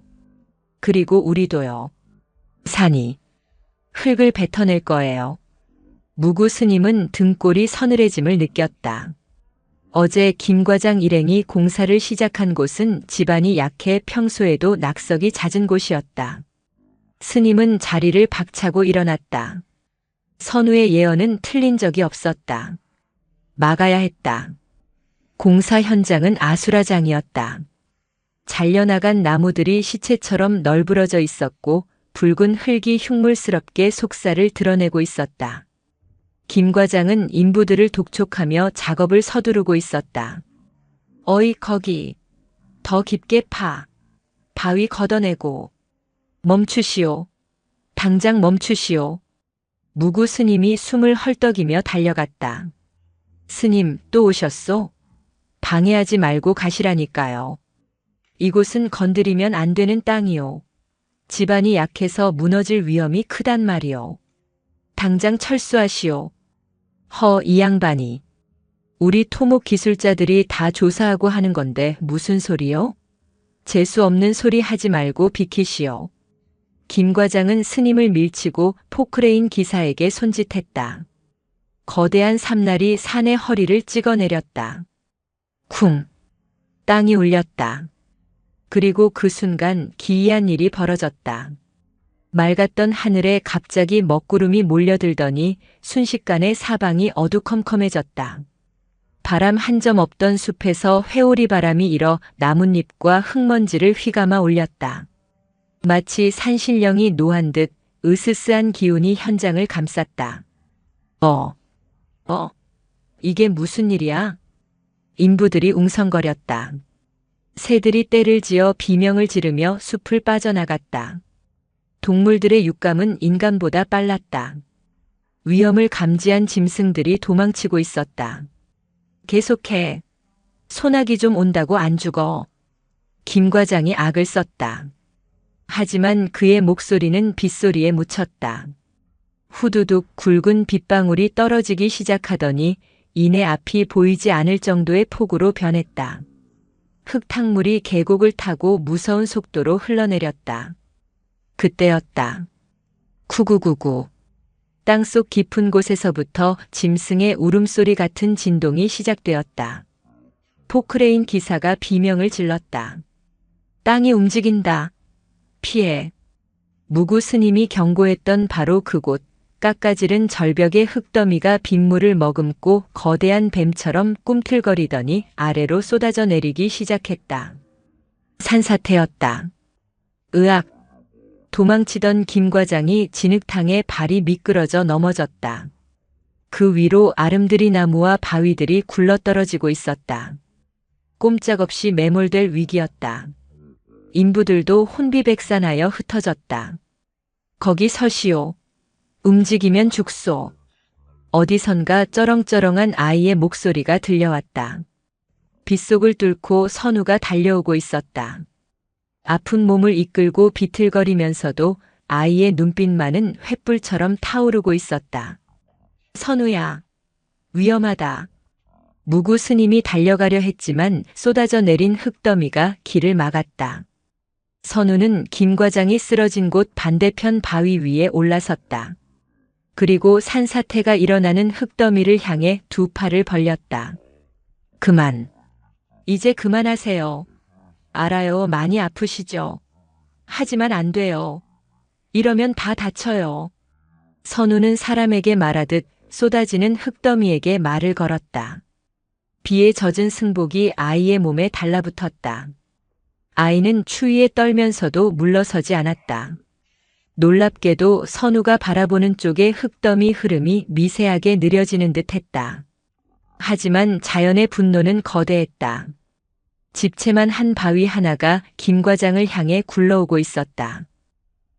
그리고 우리도요. 산이 흙을 뱉어낼 거예요. 무구 스님은 등골이 서늘해짐을 느꼈다. 어제 김 과장 일행이 공사를 시작한 곳은 지반이 약해 평소에도 낙석이 잦은 곳이었다. 스님은 자리를 박차고 일어났다. 선우의 예언은 틀린 적이 없었다. 막아야 했다. 공사 현장은 아수라장이었다. 잘려나간 나무들이 시체처럼 널브러져 있었고 붉은 흙이 흉물스럽게 속살을 드러내고 있었다. 김 과장은 인부들을 독촉하며 작업을 서두르고 있었다. 어이, 거기. 더 깊게 파. 바위 걷어내고. 멈추시오. 당장 멈추시오. 무구 스님이 숨을 헐떡이며 달려갔다. 스님, 또 오셨소? 방해하지 말고 가시라니까요. 이곳은 건드리면 안 되는 땅이오. 집안이 약해서 무너질 위험이 크단 말이오. 당장 철수하시오. 이 양반이. 우리 토목 기술자들이 다 조사하고 하는 건데 무슨 소리요? 재수 없는 소리 하지 말고 비키시오. 김 과장은 스님을 밀치고 포크레인 기사에게 손짓했다. 거대한 삼날이 산의 허리를 찍어내렸다. 쿵! 땅이 울렸다. 그리고 그 순간 기이한 일이 벌어졌다. 맑았던 하늘에 갑자기 먹구름이 몰려들더니 순식간에 사방이 어두컴컴해졌다. 바람 한 점 없던 숲에서 회오리 바람이 일어 나뭇잎과 흙먼지를 휘감아 올렸다. 마치 산신령이 노한 듯 으스스한 기운이 현장을 감쌌다. 이게 무슨 일이야? 인부들이 웅성거렸다. 새들이 떼를 지어 비명을 지르며 숲을 빠져나갔다. 동물들의 육감은 인간보다 빨랐다. 위험을 감지한 짐승들이 도망치고 있었다. 계속해. 소나기 좀 온다고 안 죽어. 김 과장이 악을 썼다. 하지만 그의 목소리는 빗소리에 묻혔다. 후두둑 굵은 빗방울이 떨어지기 시작하더니 이내 앞이 보이지 않을 정도의 폭우로 변했다. 흙탕물이 계곡을 타고 무서운 속도로 흘러내렸다. 그때였다. 구구구구. 땅속 깊은 곳에서부터 짐승의 울음소리 같은 진동이 시작되었다. 포크레인 기사가 비명을 질렀다. 땅이 움직인다. 피해. 무구 스님이 경고했던 바로 그곳, 깎아지른 절벽의 흙더미가 빗물을 머금고 거대한 뱀처럼 꿈틀거리더니 아래로 쏟아져 내리기 시작했다. 산사태였다. 으악! 도망치던 김 과장이 진흙탕에 발이 미끄러져 넘어졌다. 그 위로 아름드리 나무와 바위들이 굴러떨어지고 있었다. 꼼짝없이 매몰될 위기였다. 인부들도 혼비백산하여 흩어졌다. 거기 서시오. 움직이면 죽소. 어디선가 쩌렁쩌렁한 아이의 목소리가 들려왔다. 빗속을 뚫고 선우가 달려오고 있었다. 아픈 몸을 이끌고 비틀거리면서도 아이의 눈빛만은 횃불처럼 타오르고 있었다. 선우야, 위험하다. 무구 스님이 달려가려 했지만 쏟아져 내린 흙더미가 길을 막았다. 선우는 김 과장이 쓰러진 곳 반대편 바위 위에 올라섰다. 그리고 산사태가 일어나는 흙더미를 향해 두 팔을 벌렸다. 그만. 이제 그만하세요. 알아요, 많이 아프시죠? 하지만 안 돼요. 이러면 다 다쳐요. 선우는 사람에게 말하듯 쏟아지는 흙더미에게 말을 걸었다. 비에 젖은 승복이 아이의 몸에 달라붙었다. 아이는 추위에 떨면서도 물러서지 않았다. 놀랍게도 선우가 바라보는 쪽에 흙더미 흐름이 미세하게 느려지는 듯 했다. 하지만 자연의 분노는 거대했다. 집채만 한 바위 하나가 김 과장을 향해 굴러오고 있었다.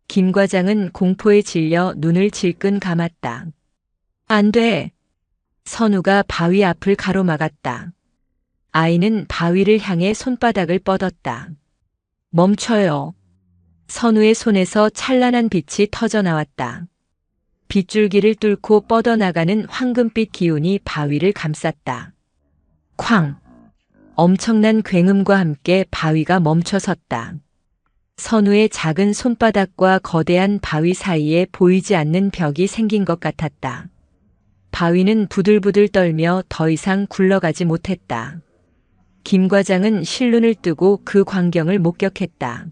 김 과장은 공포에 질려 눈을 질끈 감았다. 안 돼! 선우가 바위 앞을 가로막았다. 아이는 바위를 향해 손바닥을 뻗었다. 멈춰요. 선우의 손에서 찬란한 빛이 터져 나왔다. 빗줄기를 뚫고 뻗어나가는 황금빛 기운이 바위를 감쌌다. 쾅! 엄청난 굉음과 함께 바위가 멈춰섰다. 선우의 작은 손바닥과 거대한 바위 사이에 보이지 않는 벽이 생긴 것 같았다. 바위는 부들부들 떨며 더 이상 굴러가지 못했다. 김 과장은 실눈을 뜨고 그 광경을 목격했다.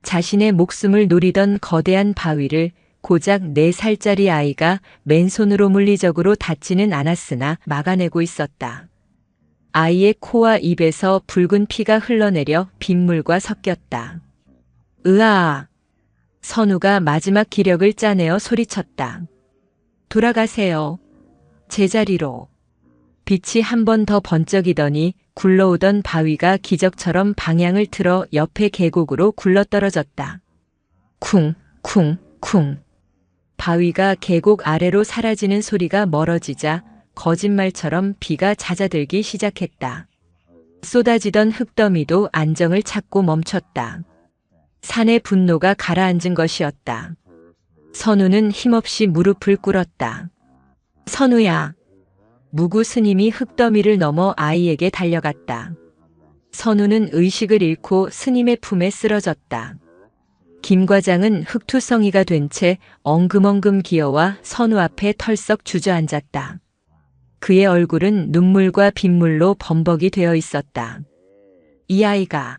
자신의 목숨을 노리던 거대한 바위를 고작 4살짜리 아이가 맨손으로 물리적으로 닿지는 않았으나 막아내고 있었다. 아이의 코와 입에서 붉은 피가 흘러내려 빗물과 섞였다. 으아! 선우가 마지막 기력을 짜내어 소리쳤다. 돌아가세요. 제자리로. 빛이 한 번 더 번쩍이더니 굴러오던 바위가 기적처럼 방향을 틀어 옆의 계곡으로 굴러떨어졌다. 쿵, 쿵, 쿵. 바위가 계곡 아래로 사라지는 소리가 멀어지자 거짓말처럼 비가 잦아들기 시작했다. 쏟아지던 흙더미도 안정을 찾고 멈췄다. 산의 분노가 가라앉은 것이었다. 선우는 힘없이 무릎을 꿇었다. 선우야. 무구 스님이 흙더미를 넘어 아이에게 달려갔다. 선우는 의식을 잃고 스님의 품에 쓰러졌다. 김 과장은 흙투성이가 된 채 엉금엉금 기어와 선우 앞에 털썩 주저앉았다. 그의 얼굴은 눈물과 빗물로 범벅이 되어 있었다. 이 아이가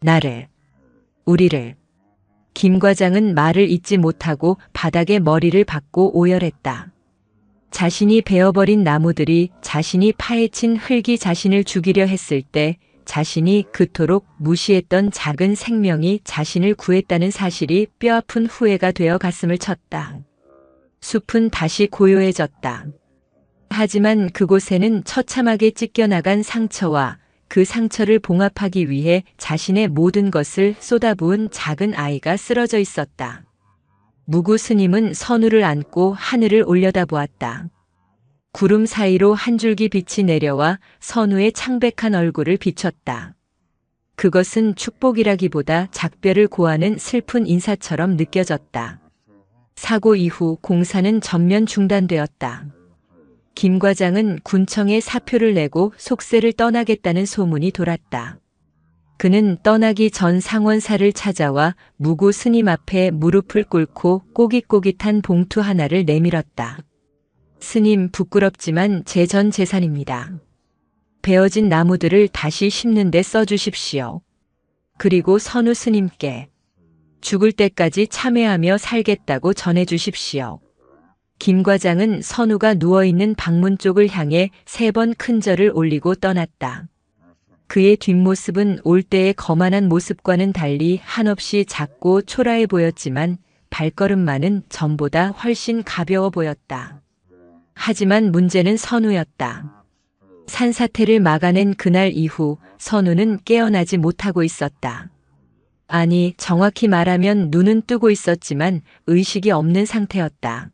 나를, 우리를. 김 과장은 말을 잇지 못하고 바닥에 머리를 박고 오열했다. 자신이 베어버린 나무들이 자신이 파헤친 흙이 자신을 죽이려 했을 때 자신이 그토록 무시했던 작은 생명이 자신을 구했다는 사실이 뼈아픈 후회가 되어 가슴을 쳤다. 숲은 다시 고요해졌다. 하지만 그곳에는 처참하게 찢겨나간 상처와 그 상처를 봉합하기 위해 자신의 모든 것을 쏟아부은 작은 아이가 쓰러져 있었다. 무구 스님은 선우를 안고 하늘을 올려다보았다. 구름 사이로 한 줄기 빛이 내려와 선우의 창백한 얼굴을 비췄다. 그것은 축복이라기보다 작별을 고하는 슬픈 인사처럼 느껴졌다. 사고 이후 공사는 전면 중단되었다. 김 과장은 군청에 사표를 내고 속세를 떠나겠다는 소문이 돌았다. 그는 떠나기 전 상원사를 찾아와 무구 스님 앞에 무릎을 꿇고 꼬깃꼬깃한 봉투 하나를 내밀었다. 스님, 부끄럽지만 제 전 재산입니다. 베어진 나무들을 다시 심는 데 써주십시오. 그리고 선우 스님께 죽을 때까지 참회하며 살겠다고 전해주십시오. 김 과장은 선우가 누워있는 방문 쪽을 향해 3번 큰 절을 올리고 떠났다. 그의 뒷모습은 올 때의 거만한 모습과는 달리 한없이 작고 초라해 보였지만 발걸음만은 전보다 훨씬 가벼워 보였다. 하지만 문제는 선우였다. 산사태를 막아낸 그날 이후 선우는 깨어나지 못하고 있었다. 아니, 정확히 말하면 눈은 뜨고 있었지만 의식이 없는 상태였다.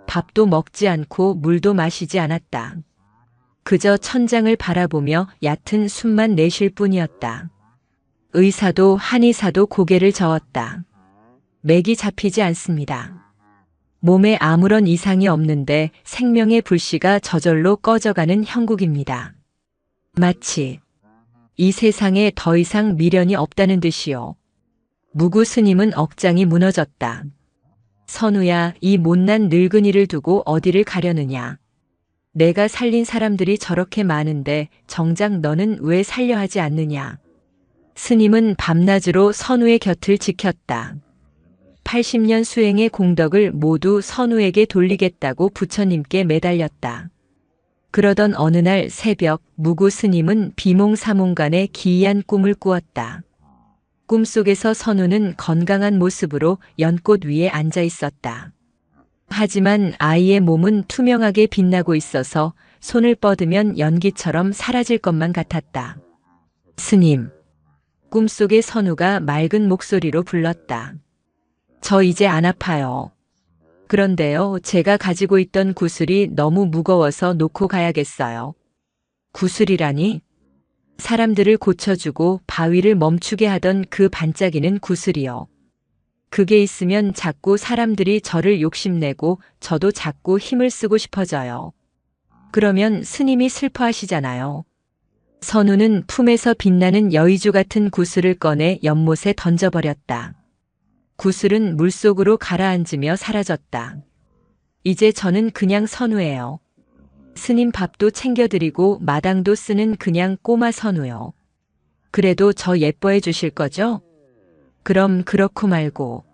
밥도 먹지 않고 물도 마시지 않았다. 그저 천장을 바라보며 얕은 숨만 내쉴 뿐이었다. 의사도 한의사도 고개를 저었다. 맥이 잡히지 않습니다. 몸에 아무런 이상이 없는데 생명의 불씨가 저절로 꺼져가는 형국입니다. 마치 이 세상에 더 이상 미련이 없다는 듯이요. 무구 스님은 억장이 무너졌다. 선우야, 이 못난 늙은이를 두고 어디를 가려느냐. 내가 살린 사람들이 저렇게 많은데 정작 너는 왜 살려 하지 않느냐. 스님은 밤낮으로 선우의 곁을 지켰다. 80년 수행의 공덕을 모두 선우에게 돌리겠다고 부처님께 매달렸다. 그러던 어느 날 새벽 무구 스님은 비몽사몽간에 기이한 꿈을 꾸었다. 꿈속에서 선우는 건강한 모습으로 연꽃 위에 앉아 있었다. 하지만 아이의 몸은 투명하게 빛나고 있어서 손을 뻗으면 연기처럼 사라질 것만 같았다. 스님. 꿈속의 선우가 맑은 목소리로 불렀다. 저 이제 안 아파요. 그런데요, 제가 가지고 있던 구슬이 너무 무거워서 놓고 가야겠어요. 구슬이라니? 사람들을 고쳐주고 바위를 멈추게 하던 그 반짝이는 구슬이요. 그게 있으면 자꾸 사람들이 저를 욕심내고 저도 자꾸 힘을 쓰고 싶어져요. 그러면 스님이 슬퍼하시잖아요. 선우는 품에서 빛나는 여의주 같은 구슬을 꺼내 연못에 던져버렸다. 구슬은 물속으로 가라앉으며 사라졌다. 이제 저는 그냥 선우예요. 스님 밥도 챙겨드리고 마당도 쓰는 그냥 꼬마 선우요. 그래도 저 예뻐해 주실 거죠? 그럼 그렇고 말고.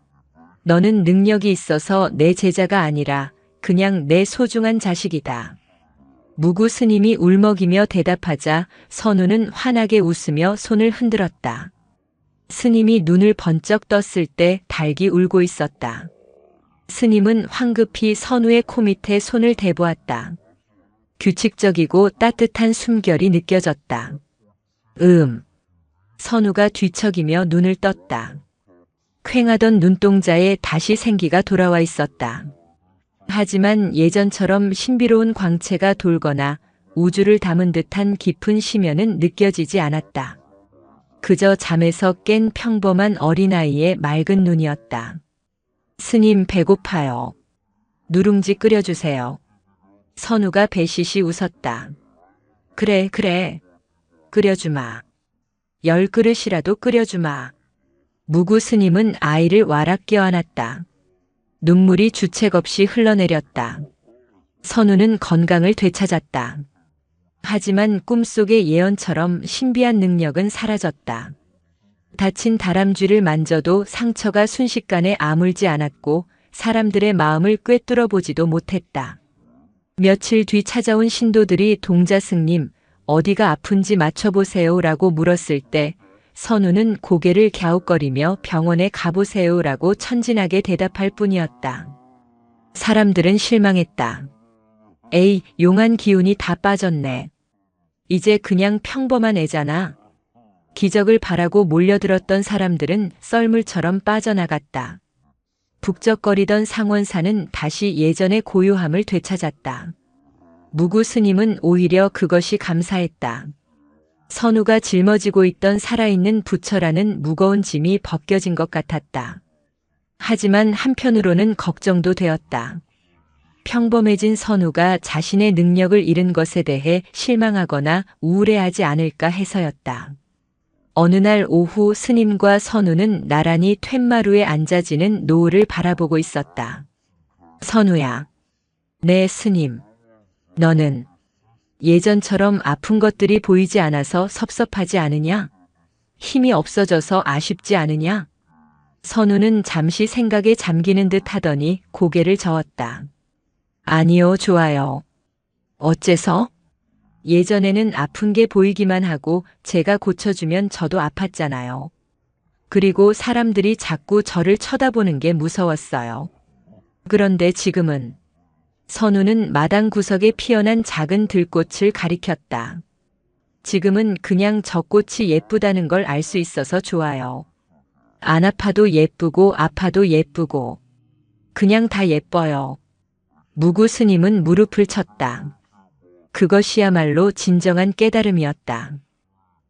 너는 능력이 있어서 내 제자가 아니라 그냥 내 소중한 자식이다. 무구 스님이 울먹이며 대답하자 선우는 환하게 웃으며 손을 흔들었다. 스님이 눈을 번쩍 떴을 때 닭이 울고 있었다. 스님은 황급히 선우의 코 밑에 손을 대보았다. 규칙적이고 따뜻한 숨결이 느껴졌다. 선우가 뒤척이며 눈을 떴다. 퀭하던 눈동자에 다시 생기가 돌아와 있었다. 하지만 예전처럼 신비로운 광채가 돌거나 우주를 담은 듯한 깊은 심연은 느껴지지 않았다. 그저 잠에서 깬 평범한 어린아이의 맑은 눈이었다. 스님 배고파요. 누룽지 끓여주세요. 선우가 배시시 웃었다. 그래. 끓여주마. 10그릇이라도 끓여주마. 무구 스님은 아이를 와락 껴안았다. 눈물이 주책 없이 흘러내렸다. 선우는 건강을 되찾았다. 하지만 꿈속의 예언처럼 신비한 능력은 사라졌다. 다친 다람쥐를 만져도 상처가 순식간에 아물지 않았고 사람들의 마음을 꿰뚫어 보지도 못했다. 며칠 뒤 찾아온 신도들이 동자승님, 어디가 아픈지 맞춰보세요 라고 물었을 때 선우는 고개를 갸웃거리며 병원에 가보세요 라고 천진하게 대답할 뿐이었다. 사람들은 실망했다. 에이, 용한 기운이 다 빠졌네. 이제 그냥 평범한 애잖아. 기적을 바라고 몰려들었던 사람들은 썰물처럼 빠져나갔다. 북적거리던 상원사는 다시 예전의 고요함을 되찾았다. 무구 스님은 오히려 그것이 감사했다. 선우가 짊어지고 있던 살아있는 부처라는 무거운 짐이 벗겨진 것 같았다. 하지만 한편으로는 걱정도 되었다. 평범해진 선우가 자신의 능력을 잃은 것에 대해 실망하거나 우울해하지 않을까 해서였다. 어느 날 오후 스님과 선우는 나란히 툇마루에 앉아지는 노을을 바라보고 있었다. 선우야. 네, 스님. 너는 예전처럼 아픈 것들이 보이지 않아서 섭섭하지 않으냐? 힘이 없어져서 아쉽지 않으냐? 선우는 잠시 생각에 잠기는 듯 하더니 고개를 저었다. 아니요, 좋아요. 어째서? 예전에는 아픈 게 보이기만 하고 제가 고쳐주면 저도 아팠잖아요. 그리고 사람들이 자꾸 저를 쳐다보는 게 무서웠어요. 그런데 지금은 선우는 마당 구석에 피어난 작은 들꽃을 가리켰다. 지금은 그냥 저 꽃이 예쁘다는 걸 알 수 있어서 좋아요. 안 아파도 예쁘고 아파도 예쁘고 그냥 다 예뻐요. 무구 스님은 무릎을 쳤다. 그것이야말로 진정한 깨달음이었다.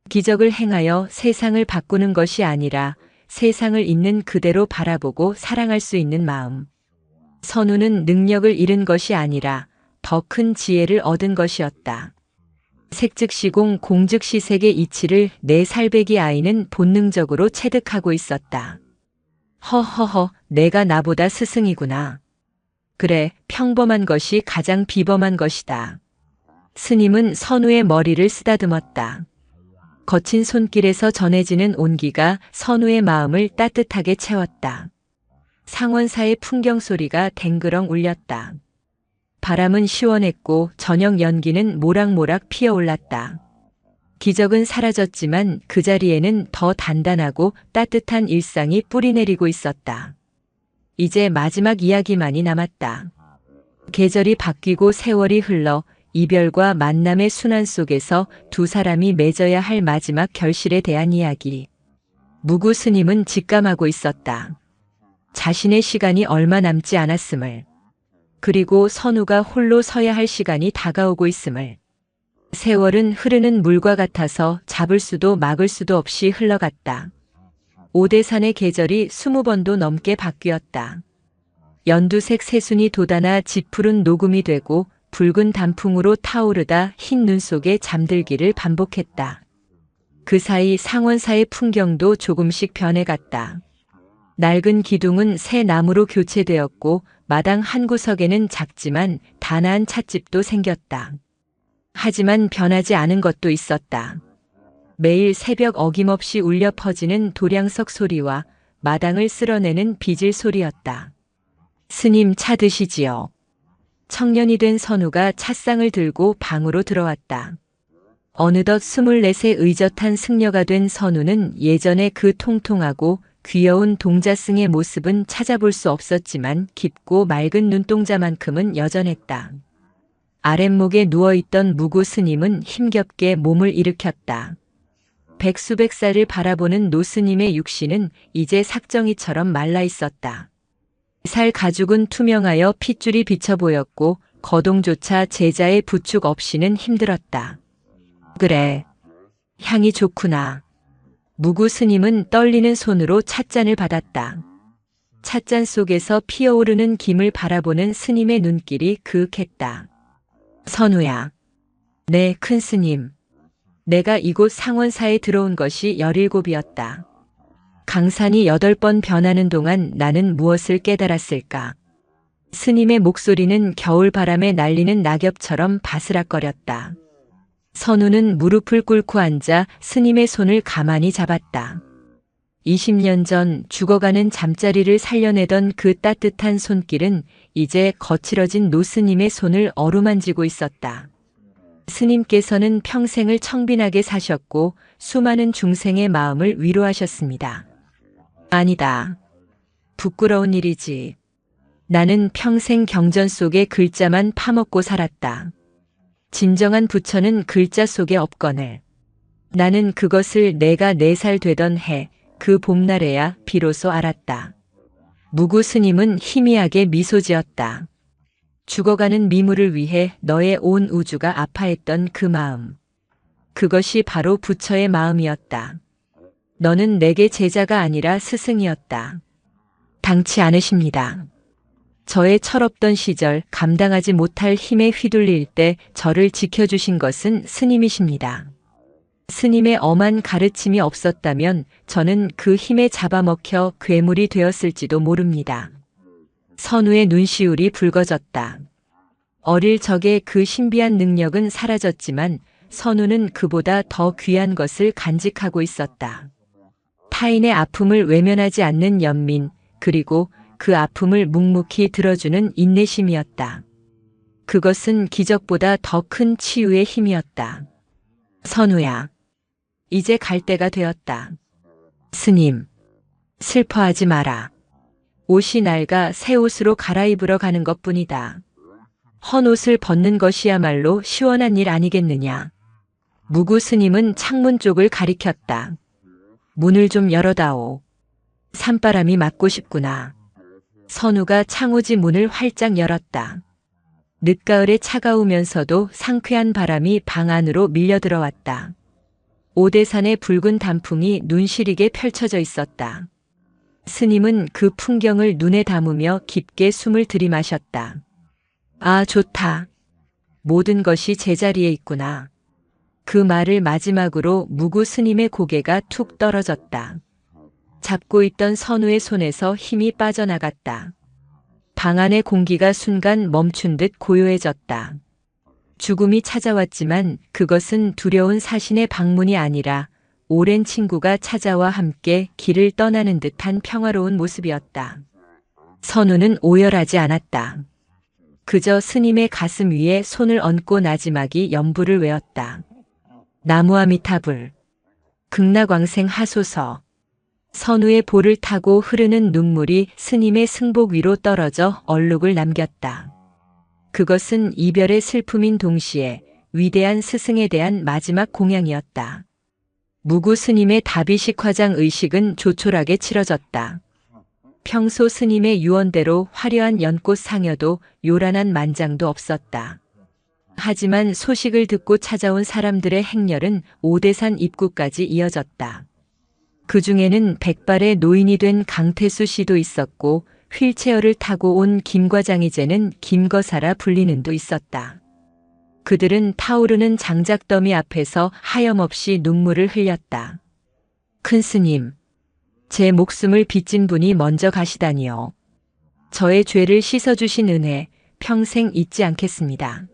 기적을 행하여 세상을 바꾸는 것이 아니라 세상을 있는 그대로 바라보고 사랑할 수 있는 마음. 선우는 능력을 잃은 것이 아니라 더 큰 지혜를 얻은 것이었다. 색즉시공 공즉시색의 이치를 내 살배기 아이는 본능적으로 체득하고 있었다. 허허허, 내가 나보다 스승이구나. 그래, 평범한 것이 가장 비범한 것이다. 스님은 선우의 머리를 쓰다듬었다. 거친 손길에서 전해지는 온기가 선우의 마음을 따뜻하게 채웠다. 상원사의 풍경 소리가 댕그렁 울렸다. 바람은 시원했고 저녁 연기는 모락모락 피어올랐다. 기적은 사라졌지만 그 자리에는 더 단단하고 따뜻한 일상이 뿌리내리고 있었다. 이제 마지막 이야기만이 남았다. 계절이 바뀌고 세월이 흘러 이별과 만남의 순환 속에서 두 사람이 맺어야 할 마지막 결실에 대한 이야기. 무구 스님은 직감하고 있었다. 자신의 시간이 얼마 남지 않았음을. 그리고 선우가 홀로 서야 할 시간이 다가오고 있음을. 세월은 흐르는 물과 같아서 잡을 수도 막을 수도 없이 흘러갔다. 오대산의 계절이 20번도 넘게 바뀌었다. 연두색 새순이 돋아나 짙푸른 녹음이 되고 붉은 단풍으로 타오르다 흰 눈 속에 잠들기를 반복했다. 그 사이 상원사의 풍경도 조금씩 변해갔다. 낡은 기둥은 새 나무로 교체되었고 마당 한 구석에는 작지만 단아한 찻집도 생겼다. 하지만 변하지 않은 것도 있었다. 매일 새벽 어김없이 울려 퍼지는 도량석 소리와 마당을 쓸어내는 비질 소리였다. 스님 차 드시지요. 청년이 된 선우가 찻상을 들고 방으로 들어왔다. 어느덧 24세 의젓한 승려가 된 선우는 예전에 그 통통하고 귀여운 동자승의 모습은 찾아볼 수 없었지만 깊고 맑은 눈동자만큼은 여전했다. 아랫목에 누워있던 무구 스님은 힘겹게 몸을 일으켰다. 백수백 살을 바라보는 노스님의 육신은 이제 삭정이처럼 말라 있었다. 살 가죽은 투명하여 핏줄이 비쳐 보였고 거동조차 제자의 부축 없이는 힘들었다. 그래, 향이 좋구나. 무구 스님은 떨리는 손으로 찻잔을 받았다. 찻잔 속에서 피어오르는 김을 바라보는 스님의 눈길이 그윽했다. 선우야. 네, 큰 스님. 내가 이곳 상원사에 들어온 것이 17이었다. 강산이 8번 변하는 동안 나는 무엇을 깨달았을까? 스님의 목소리는 겨울바람에 날리는 낙엽처럼 바스락거렸다. 선우는 무릎을 꿇고 앉아 스님의 손을 가만히 잡았다. 20년 전 죽어가는 잠자리를 살려내던 그 따뜻한 손길은 이제 거칠어진 노스님의 손을 어루만지고 있었다. 스님께서는 평생을 청빈하게 사셨고 수많은 중생의 마음을 위로하셨습니다. 아니다. 부끄러운 일이지. 나는 평생 경전 속의 글자만 파먹고 살았다. 진정한 부처는 글자 속에 없거늘. 나는 그것을 내가 4살 되던 해, 그 봄날에야 비로소 알았다. 무구 스님은 희미하게 미소 지었다. 죽어가는 미물을 위해 너의 온 우주가 아파했던 그 마음. 그것이 바로 부처의 마음이었다. 너는 내게 제자가 아니라 스승이었다. 당치 않으십니다. 저의 철없던 시절 감당하지 못할 힘에 휘둘릴 때 저를 지켜주신 것은 스님이십니다. 스님의 엄한 가르침이 없었다면 저는 그 힘에 잡아먹혀 괴물이 되었을지도 모릅니다. 선우의 눈시울이 붉어졌다. 어릴 적의 그 신비한 능력은 사라졌지만 선우는 그보다 더 귀한 것을 간직하고 있었다. 타인의 아픔을 외면하지 않는 연민, 그리고 그 아픔을 묵묵히 들어주는 인내심이었다. 그것은 기적보다 더 큰 치유의 힘이었다. 선우야, 이제 갈 때가 되었다. 스님, 슬퍼하지 마라. 옷이 낡아 새 옷으로 갈아입으러 가는 것뿐이다. 헌 옷을 벗는 것이야말로 시원한 일 아니겠느냐. 무구 스님은 창문 쪽을 가리켰다. 문을 좀 열어다오. 산바람이 맞고 싶구나. 선우가 창호지 문을 활짝 열었다. 늦가을에 차가우면서도 상쾌한 바람이 방 안으로 밀려 들어왔다. 오대산의 붉은 단풍이 눈시리게 펼쳐져 있었다. 스님은 그 풍경을 눈에 담으며 깊게 숨을 들이마셨다. 아, 좋다. 모든 것이 제자리에 있구나. 그 말을 마지막으로 무구 스님의 고개가 툭 떨어졌다. 잡고 있던 선우의 손에서 힘이 빠져나갔다. 방 안의 공기가 순간 멈춘 듯 고요해졌다. 죽음이 찾아왔지만 그것은 두려운 사신의 방문이 아니라 오랜 친구가 찾아와 함께 길을 떠나는 듯한 평화로운 모습이었다. 선우는 오열하지 않았다. 그저 스님의 가슴 위에 손을 얹고 나지막이 연부를 외웠다. 나무아미타불, 극락왕생 하소서. 선우의 볼을 타고 흐르는 눈물이 스님의 승복 위로 떨어져 얼룩을 남겼다. 그것은 이별의 슬픔인 동시에 위대한 스승에 대한 마지막 공양이었다. 무구 스님의 다비식 화장 의식은 조촐하게 치러졌다. 평소 스님의 유언대로 화려한 연꽃 상여도 요란한 만장도 없었다. 하지만 소식을 듣고 찾아온 사람들의 행렬은 오대산 입구까지 이어졌다. 그 중에는 백발의 노인이 된 강태수 씨도 있었고 휠체어를 타고 온 김과장이제는 김거사라 불리는도 있었다. 그들은 타오르는 장작더미 앞에서 하염없이 눈물을 흘렸다. 큰 스님, 제 목숨을 빚진 분이 먼저 가시다니요. 저의 죄를 씻어주신 은혜 평생 잊지 않겠습니다.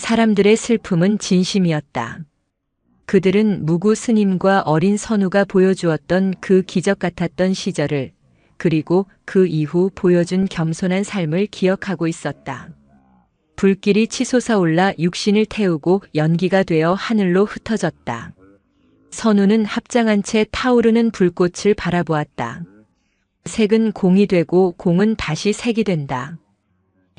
사람들의 슬픔은 진심이었다. 그들은 무구 스님과 어린 선우가 보여주었던 그 기적 같았던 시절을, 그리고 그 이후 보여준 겸손한 삶을 기억하고 있었다. 불길이 치솟아 올라 육신을 태우고 연기가 되어 하늘로 흩어졌다. 선우는 합장한 채 타오르는 불꽃을 바라보았다. 색은 공이 되고 공은 다시 색이 된다.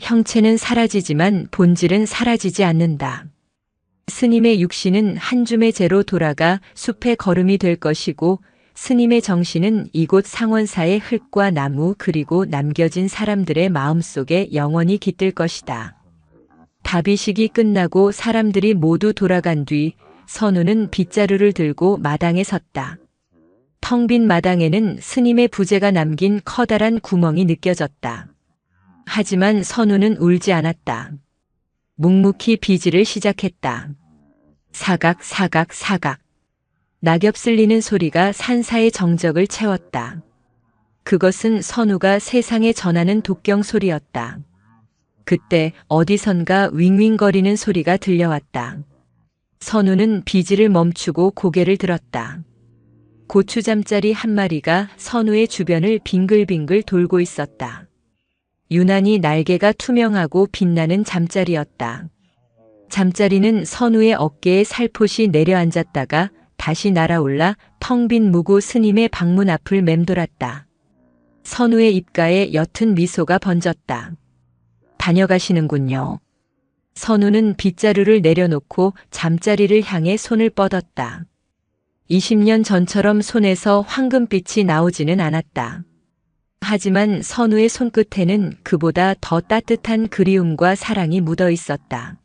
형체는 사라지지만 본질은 사라지지 않는다. 스님의 육신은 한 줌의 재로 돌아가 숲의 거름이 될 것이고 스님의 정신은 이곳 상원사의 흙과 나무 그리고 남겨진 사람들의 마음속에 영원히 깃들 것이다. 다비식이 끝나고 사람들이 모두 돌아간 뒤 선우는 빗자루를 들고 마당에 섰다. 텅 빈 마당에는 스님의 부재가 남긴 커다란 구멍이 느껴졌다. 하지만 선우는 울지 않았다. 묵묵히 비지를 시작했다. 사각 사각 사각. 낙엽 쓸리는 소리가 산사의 정적을 채웠다. 그것은 선우가 세상에 전하는 독경 소리였다. 그때 어디선가 윙윙거리는 소리가 들려왔다. 선우는 비지를 멈추고 고개를 들었다. 고추잠자리 한 마리가 선우의 주변을 빙글빙글 돌고 있었다. 유난히 날개가 투명하고 빛나는 잠자리였다. 잠자리는 선우의 어깨에 살포시 내려앉았다가 다시 날아올라 텅 빈 무구 스님의 방문 앞을 맴돌았다. 선우의 입가에 옅은 미소가 번졌다. 다녀가시는군요. 선우는 빗자루를 내려놓고 잠자리를 향해 손을 뻗었다. 20년 전처럼 손에서 황금빛이 나오지는 않았다. 하지만 선우의 손끝에는 그보다 더 따뜻한 그리움과 사랑이 묻어 있었다.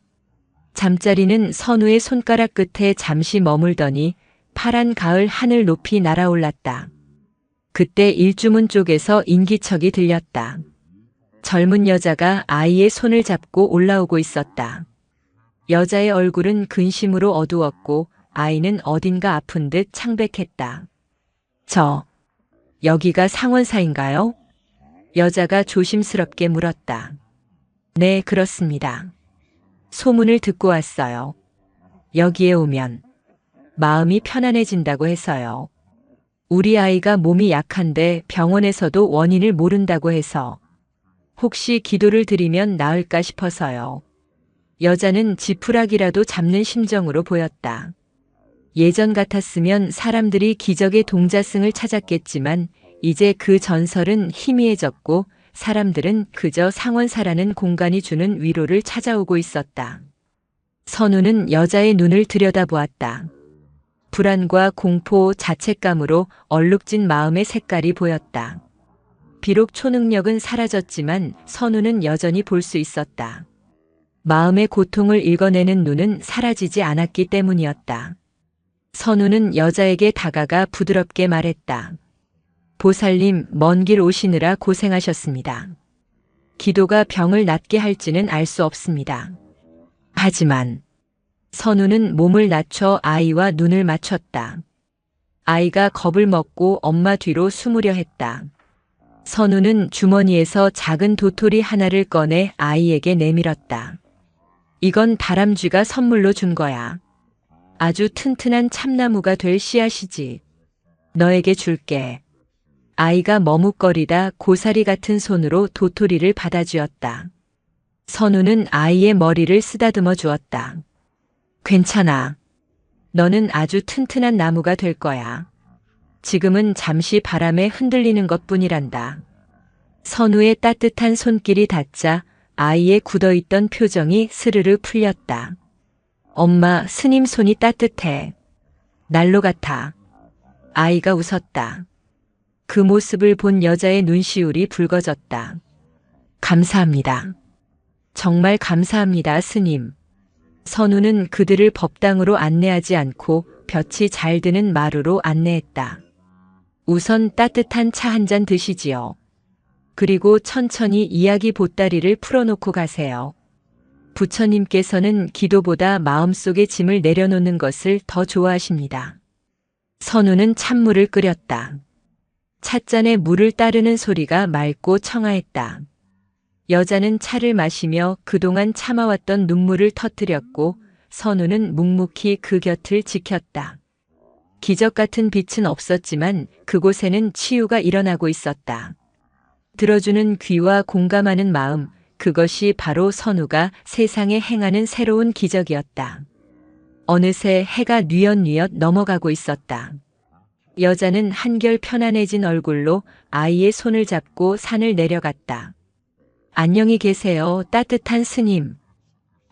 잠자리는 선우의 손가락 끝에 잠시 머물더니 파란 가을 하늘 높이 날아올랐다. 그때 일주문 쪽에서 인기척이 들렸다. 젊은 여자가 아이의 손을 잡고 올라오고 있었다. 여자의 얼굴은 근심으로 어두웠고 아이는 어딘가 아픈 듯 창백했다. 여기가 상원사인가요? 여자가 조심스럽게 물었다. 네, 그렇습니다. 소문을 듣고 왔어요. 여기에 오면 마음이 편안해진다고 해서요. 우리 아이가 몸이 약한데 병원에서도 원인을 모른다고 해서 혹시 기도를 드리면 나을까 싶어서요. 여자는 지푸라기라도 잡는 심정으로 보였다. 예전 같았으면 사람들이 기적의 동자승을 찾았겠지만 이제 그 전설은 희미해졌고 사람들은 그저 상원사라는 공간이 주는 위로를 찾아오고 있었다. 선우는 여자의 눈을 들여다보았다. 불안과 공포, 자책감으로 얼룩진 마음의 색깔이 보였다. 비록 초능력은 사라졌지만 선우는 여전히 볼 수 있었다. 마음의 고통을 읽어내는 눈은 사라지지 않았기 때문이었다. 선우는 여자에게 다가가 부드럽게 말했다. 보살님, 먼 길 오시느라 고생하셨습니다. 기도가 병을 낫게 할지는 알 수 없습니다. 하지만 선우는 몸을 낮춰 아이와 눈을 맞췄다. 아이가 겁을 먹고 엄마 뒤로 숨으려 했다. 선우는 주머니에서 작은 도토리 하나를 꺼내 아이에게 내밀었다. 이건 다람쥐가 선물로 준 거야. 아주 튼튼한 참나무가 될 씨앗이지. 너에게 줄게. 아이가 머뭇거리다 고사리 같은 손으로 도토리를 받아쥐었다. 선우는 아이의 머리를 쓰다듬어 주었다. 괜찮아. 너는 아주 튼튼한 나무가 될 거야. 지금은 잠시 바람에 흔들리는 것뿐이란다. 선우의 따뜻한 손길이 닿자 아이의 굳어있던 표정이 스르르 풀렸다. 엄마, 스님 손이 따뜻해. 난로 같아. 아이가 웃었다. 그 모습을 본 여자의 눈시울이 붉어졌다. 감사합니다. 정말 감사합니다, 스님. 선우는 그들을 법당으로 안내하지 않고 볕이 잘 드는 마루로 안내했다. 우선 따뜻한 차 한 잔 드시지요. 그리고 천천히 이야기 보따리를 풀어놓고 가세요. 부처님께서는 기도보다 마음속의 짐을 내려놓는 것을 더 좋아하십니다. 선우는 찬물을 끓였다. 찻잔에 물을 따르는 소리가 맑고 청아했다. 여자는 차를 마시며 그동안 참아왔던 눈물을 터뜨렸고 선우는 묵묵히 그 곁을 지켰다. 기적 같은 빛은 없었지만 그곳에는 치유가 일어나고 있었다. 들어주는 귀와 공감하는 마음, 그것이 바로 선우가 세상에 행하는 새로운 기적이었다. 어느새 해가 뉘엿뉘엿 넘어가고 있었다. 여자는 한결 편안해진 얼굴로 아이의 손을 잡고 산을 내려갔다. 안녕히 계세요, 따뜻한 스님.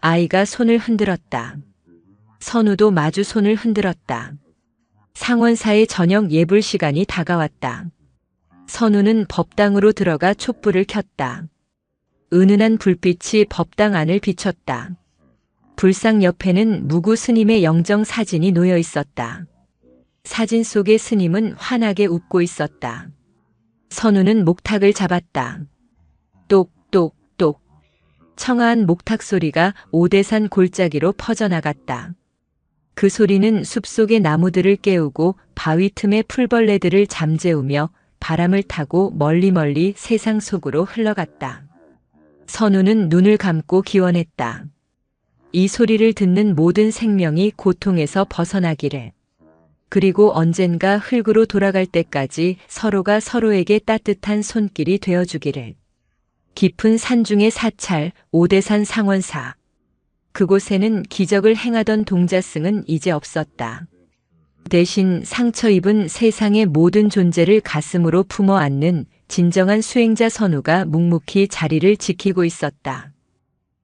아이가 손을 흔들었다. 선우도 마주 손을 흔들었다. 상원사의 저녁 예불 시간이 다가왔다. 선우는 법당으로 들어가 촛불을 켰다. 은은한 불빛이 법당 안을 비췄다. 불상 옆에는 무구 스님의 영정 사진이 놓여 있었다. 사진 속의 스님은 환하게 웃고 있었다. 선우는 목탁을 잡았다. 똑똑똑. 청아한 목탁 소리가 오대산 골짜기로 퍼져나갔다. 그 소리는 숲속의 나무들을 깨우고 바위 틈의 풀벌레들을 잠재우며 바람을 타고 멀리 세상 속으로 흘러갔다. 선우는 눈을 감고 기원했다. 이 소리를 듣는 모든 생명이 고통에서 벗어나기를. 그리고 언젠가 흙으로 돌아갈 때까지 서로가 서로에게 따뜻한 손길이 되어주기를. 깊은 산중의 사찰, 오대산 상원사. 그곳에는 기적을 행하던 동자승은 이제 없었다. 대신 상처 입은 세상의 모든 존재를 가슴으로 품어 안는 진정한 수행자 선우가 묵묵히 자리를 지키고 있었다.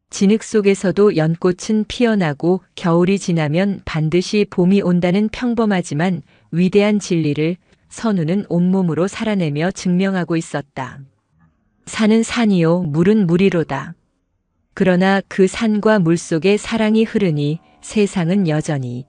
진흙 속에서도 연꽃은 피어나고 겨울이 지나면 반드시 봄이 온다는 평범하지만 위대한 진리를 선우는 온몸으로 살아내며 증명하고 있었다. 산은 산이요, 물은 물이로다. 그러나 그 산과 물 속에 사랑이 흐르니 세상은 여전히